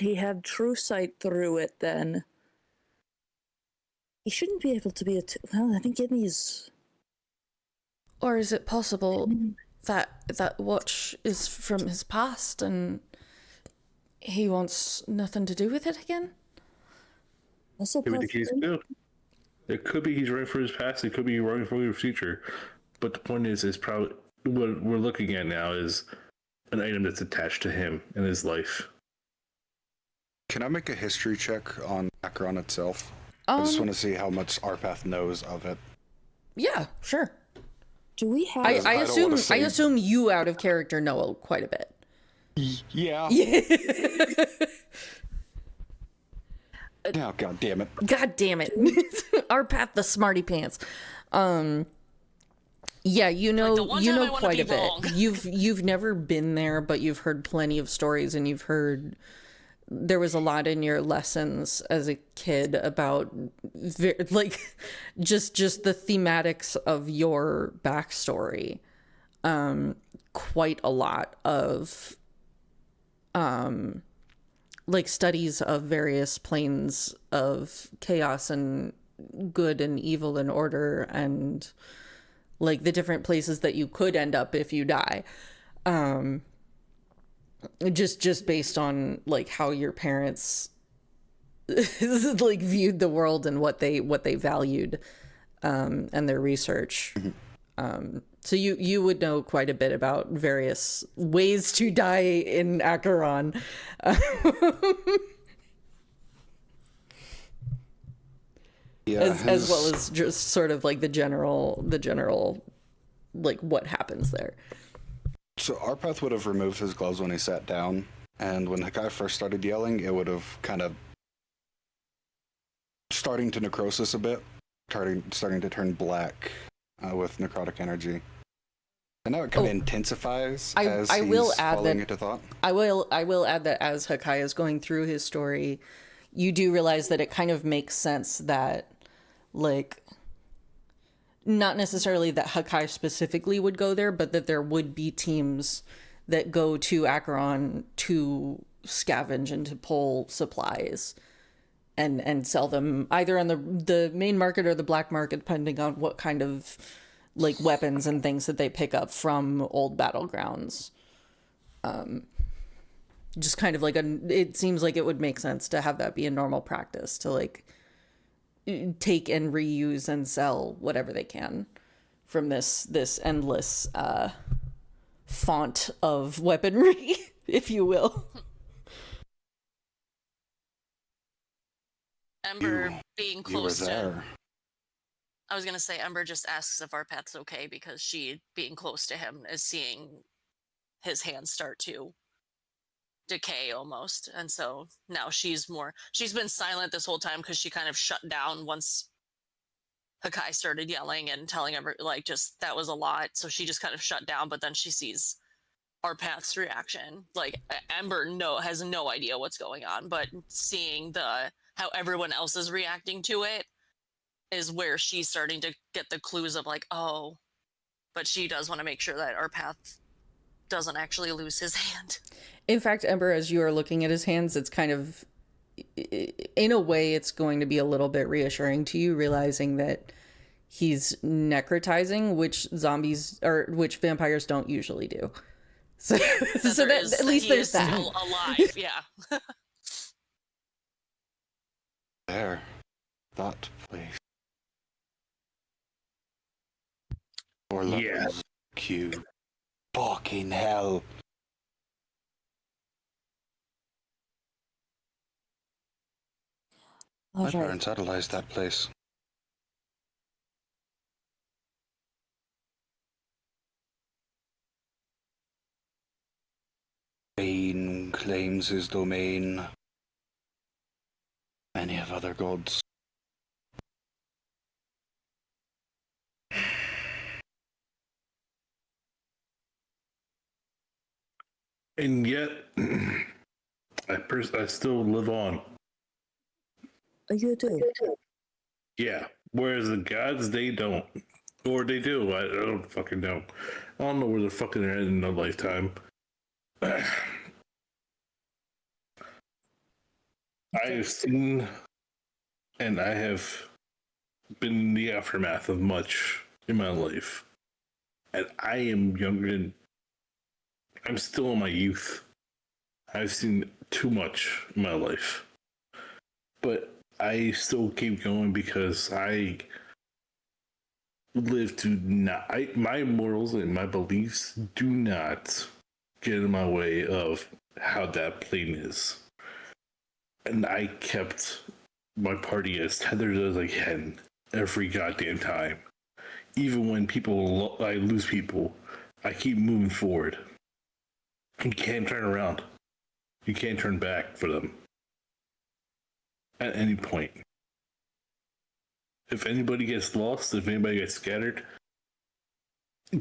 he had true sight through it then. He shouldn't be able to be well, I think he's... Or is it possible that that watch is from his past and he wants nothing to do with it again? That's a could be the case too. It could be he's running for his past. It could be running for his future. But the point is probably what we're looking at now is an item that's attached to him and his life. Can I make a history check on Acheron itself? I just want to see how much Arpath knows of it. Yeah, sure. Do we have? I assume you out of character know quite a bit. Yeah. Oh, God damn it. God damn it. Arpath the smarty pants. Yeah, you know quite a bit. You've never been there, but you've heard plenty of stories, and you've heard there was a lot in your lessons as a kid about just the thematics of your backstory. Quite a lot of studies of various planes of chaos and good and evil and order, and the different places that you could end up if you die. just based on like how your parents like viewed the world and what they valued, and their research. So you would know quite a bit about various ways to die in Acheron. Yeah, as well as just sort of like the general like what happens there. So Arpath would have removed his gloves when he sat down, and when the guy first started yelling, it would have kind of starting to necrosis a bit, starting to turn black with necrotic energy. And now it kind of intensifies as I will he's add falling that into thought. I will add that as Hakai is going through his story, you do realize that it kind of makes sense that, like, not necessarily that Hakai specifically would go there, but that there would be teams that go to Acheron to scavenge and to pull supplies and sell them either on the main market or the black market, depending on what kind of like weapons and things that they pick up from old battlegrounds. Just kind of like it seems like it would make sense to have that be a normal practice, to like take and reuse and sell whatever they can from this endless font of weaponry, if you will. Ember being close you were to. there. I was gonna say Ember just asks if Arpath's okay because she, being close to him, is seeing his hands start to decay almost, and so now she's been silent this whole time because she kind of shut down once Hakai started yelling and telling Ember like just that was a lot, so she just kind of shut down. But then she sees Arpath's reaction. Like Ember has no idea what's going on, but seeing how everyone else is reacting to it is where she's starting to get the clues of like, oh, but she does want to make sure that Arpath doesn't actually lose his hand. In fact, Ember, as you are looking at his hands, it's kind of, in a way, it's going to be a little bit reassuring to you, realizing that he's necrotizing, which vampires don't usually do. So, at least there's that. Still alive, yeah. There. That place. 4 levels. Yeah. Q. Fucking hell. My All right. parents idolized that place. Bane claims his domain. Many have other gods. And yet, I still live on. You do. Yeah. Whereas the gods, they don't. Or they do. I don't fucking know. I don't know where the fucking they're at in their lifetime. I have seen and I have been in the aftermath of much in my life. And I am younger than I'm still in my youth. I've seen too much in my life. But I still keep going because I live to not. My morals and my beliefs do not get in my way of how that plane is. And I kept my party as tethered as I can every goddamn time. Even when I lose people, I keep moving forward. You can't turn around. You can't turn back for them. At any point. If anybody gets lost, if anybody gets scattered,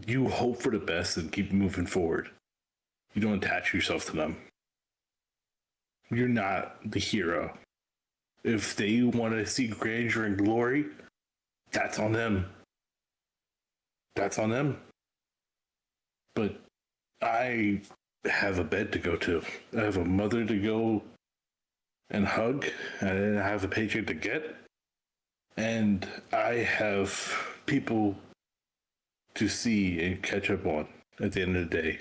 you hope for the best and keep moving forward. You don't attach yourself to them. You're not the hero. If they want to see grandeur and glory, that's on them. That's on them. But I have a bed to go to. I have a mother to go and hug, and I have a paycheck to get. And I have people to see and catch up on at the end of the day.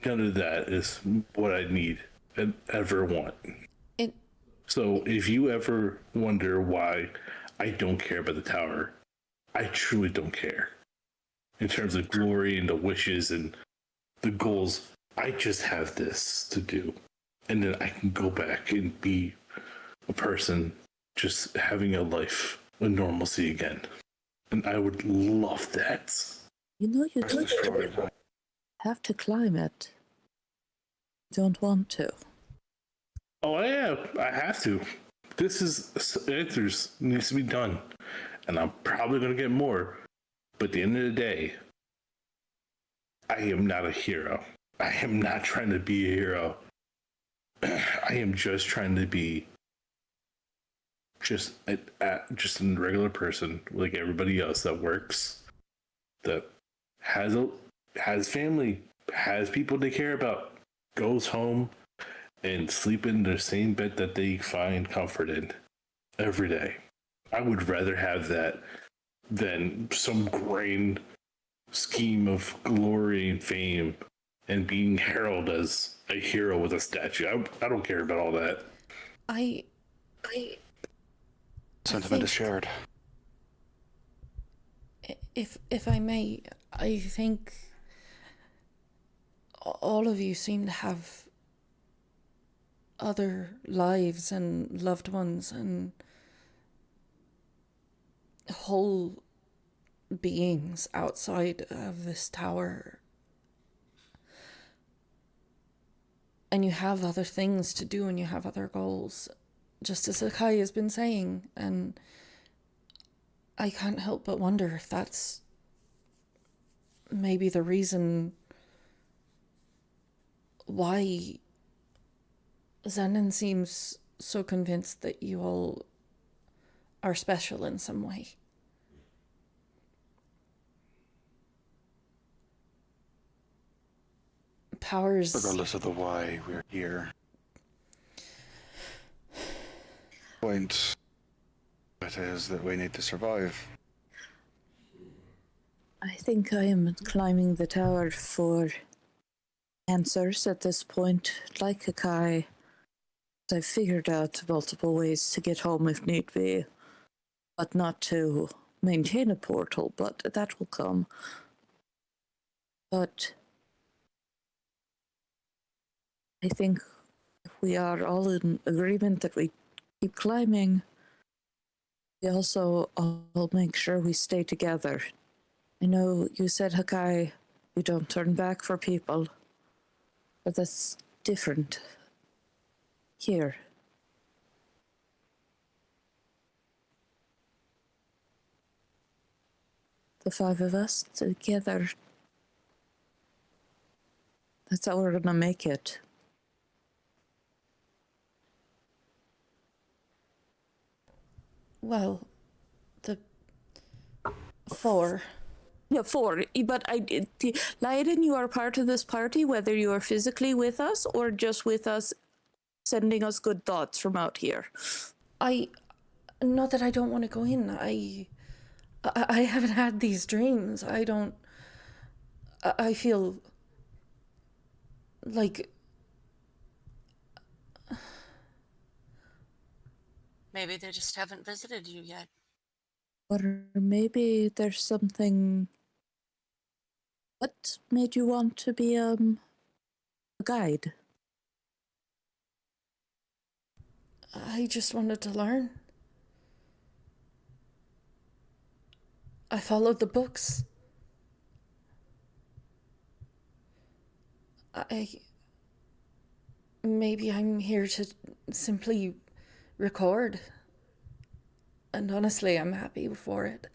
none of that is what I need and ever want. It So if you ever wonder why I don't care about the tower, I truly don't care. In terms of glory and the wishes and the goals, I just have this to do. And then I can go back and be a person just having a life, a normalcy again. And I would love that. You know, you Rest don't assured, have to climb it. Don't want to. Oh, yeah, I have to. This answers needs to be done. And I'm probably going to get more. But at the end of the day, I am not a hero. I am not trying to be a hero. I am just trying to be just a regular person like everybody else that works, that has family, has people they care about, goes home and sleep in the same bed that they find comfort in every day. I would rather have that than some grand scheme of glory and fame and being heralded as a hero with a statue. I don't care about all that. I sentiment is shared. if I may, I think all of you seem to have other lives and loved ones and whole beings outside of this tower. And you have other things to do and you have other goals, just as Akai has been saying. And I can't help but wonder if that's maybe the reason why Zenon seems so convinced that you all are special in some way. Powers. Regardless of the why we're here. Point it is that we need to survive. I think I am climbing the tower for answers at this point. Like Akai, I've figured out multiple ways to get home if need be, but not to maintain a portal, but that will come. But I think if we are all in agreement that we keep climbing, we also all make sure we stay together. I know you said, Hakai, you don't turn back for people, but that's different here. The five of us together, that's how we're gonna make it. Well, the 4. Yeah, 4. But Laiden, you are part of this party, whether you are physically with us or just with us, sending us good thoughts from out here. Not that I don't want to go in. I haven't had these dreams. I feel like Maybe they just haven't visited you yet. Or maybe there's something. What made you want to be a guide? I just wanted to learn. I followed the books. Maybe I'm here to simply record. And honestly, I'm happy for it.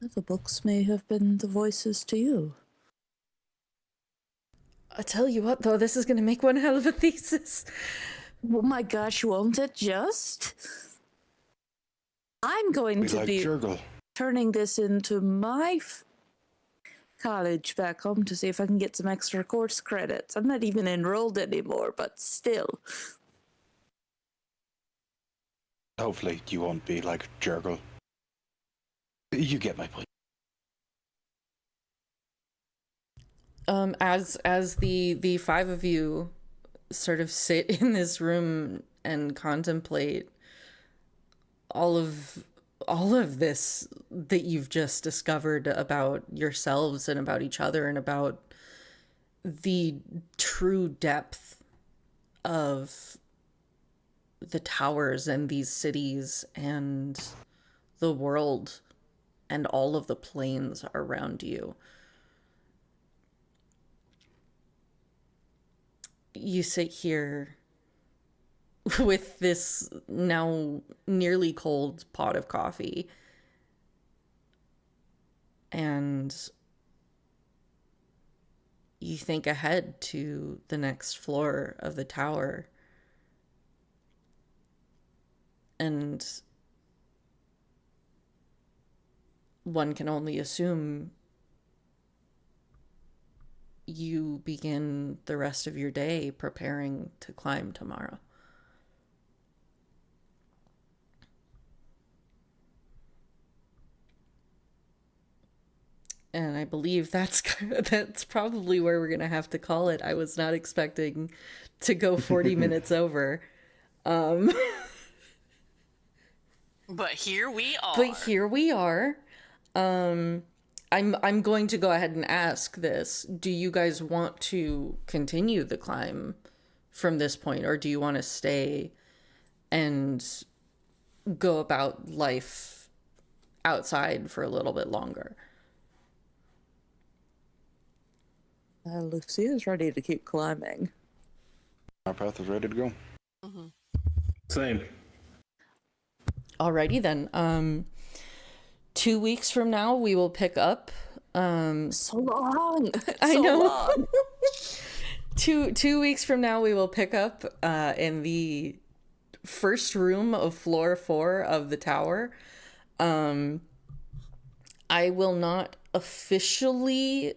The books may have been the voices to you. I tell you what, though, this is going to make one hell of a thesis. Oh my gosh, won't it just? I'm going to be turning this into my college back home to see if I can get some extra course credits. I'm not even enrolled anymore, but still. Hopefully you won't be like Jurgle. You get my point. As the five of you sort of sit in this room and contemplate all of this that you've just discovered about yourselves and about each other and about the true depth of the towers and these cities and the world and all of the planes around you. You sit here with this now nearly cold pot of coffee, and you think ahead to the next floor of the tower, and one can only assume you begin the rest of your day preparing to climb tomorrow. And I believe that's probably where we're going to have to call it. I was not expecting to go 40 minutes over. But here we are. I'm going to go ahead and ask this. Do you guys want to continue the climb from this point, or do you want to stay and go about life outside for a little bit longer? Lucia's ready to keep climbing. Our path is ready to go. Mm-hmm. Same. Alrighty then. 2 weeks from now we will pick up. So long. I So know. long. 2 weeks from now we will pick up in the first room of floor 4 of the tower. I will not officially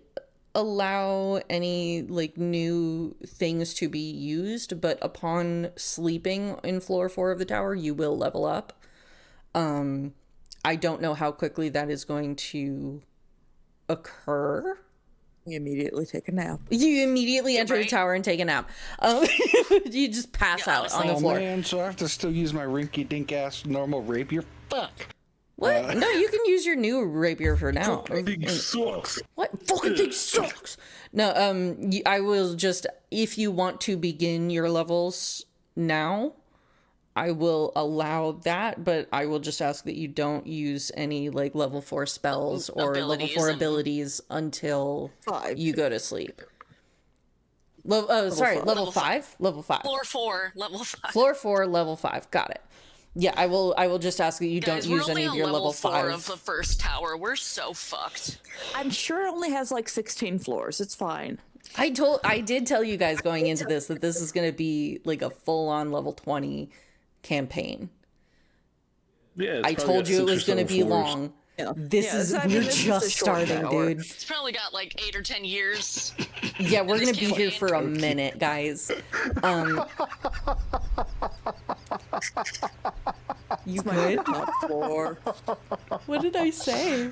allow any new things to be used, but upon sleeping in floor 4 of the tower you will level up. I don't know how quickly that is going to occur. You immediately take a nap. You immediately enter the tower and take a nap. You just pass out on the floor. Oh man, so I have to still use my rinky-dink ass normal rapier? Fuck. What? No, you can use your new rapier for now. Fucking sucks. What? Fucking thing sucks. No, I will just, if you want to begin your levels now, I will allow that, but I will just ask that you don't use any level 4 spells or level 4 abilities until 5. you go to sleep. Level 5? Level 5. Floor 4, level 5. Floor 4, level 5. Got it. Yeah, I will just ask that you Guys, don't use any of your level 4 5 of the first tower. We're so fucked. I'm sure it only has 16 floors. It's fine. I did tell you guys going into this that this is going to be a full-on level 20 campaign. Yeah, I told you it was going to be long. Yeah. We're just starting, tower. dude. It's probably got 8 or 10 years. Yeah, we're going to be here for a minute, guys. You good? Top floor. What did I say?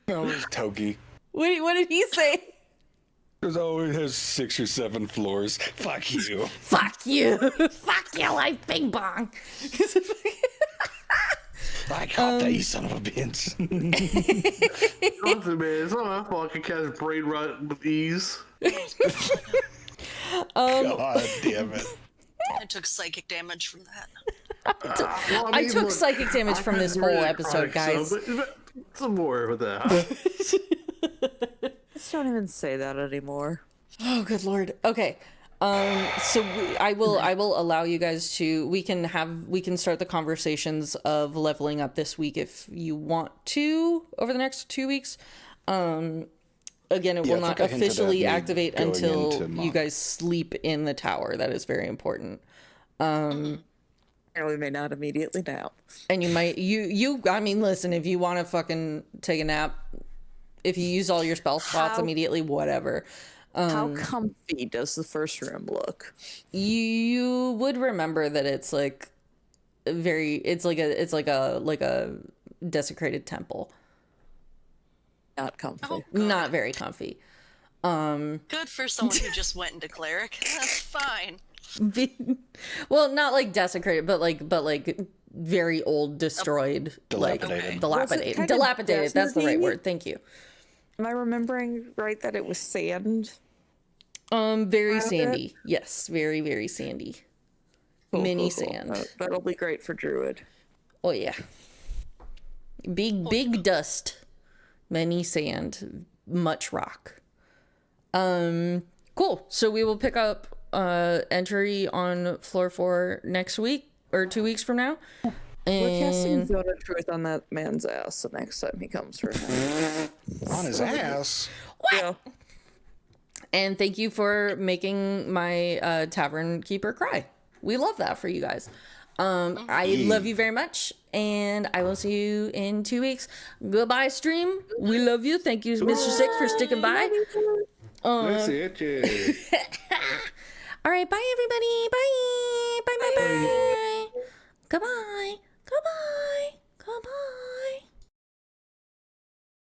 No, it's Togi. What did he say? There's always has 6 or 7 floors. Fuck you. Fuck you. Fuck you, like Bing Bong. I caught that, you son of a bitch. Listen, man, it's not my fault I can cast brain rot with ease. God damn it. I took psychic damage from that. I took psychic damage from this whole episode, guys. Some more with that. Let's don't even say that anymore. Oh, good lord. Okay. So I will allow you guys to, we can start the conversations of leveling up this week if you want to over the next 2 weeks. Again, it will not officially activate until you guys sleep in the tower. That is very important. And we may not immediately nap. And you might, I mean, listen, if you want to fucking take a nap, if you use all your spell slots immediately, whatever. How comfy does the first room look? You would remember that it's like a desecrated temple. Not comfy. Oh, Not very comfy. Good for someone who just went into cleric. That's fine. Well, not like desecrated, but like very old, destroyed, Dilapidated. like Was it kind of dilapidated. That's the right deserty? word. Thank you. Am I remembering right that it was sand? Very Around it? sandy. Yes, very very sandy. Mini sand. That'll be great for druid. Oh yeah. Big dust. Many sand. Much rock. Cool. So we will pick up entry on floor 4 next week or 2 weeks from now. We're casting And Zone of Truth on that man's ass the next time he comes for him. On his ass. Yeah. and thank you for making my tavern keeper cry. We love that for you guys. I love you very much, and I will see you in 2 weeks. Goodbye, stream. We love you. Thank you, Mr. Sick, for sticking by. That's it. All right, bye, everybody. Bye. Bye. Goodbye. Goodbye.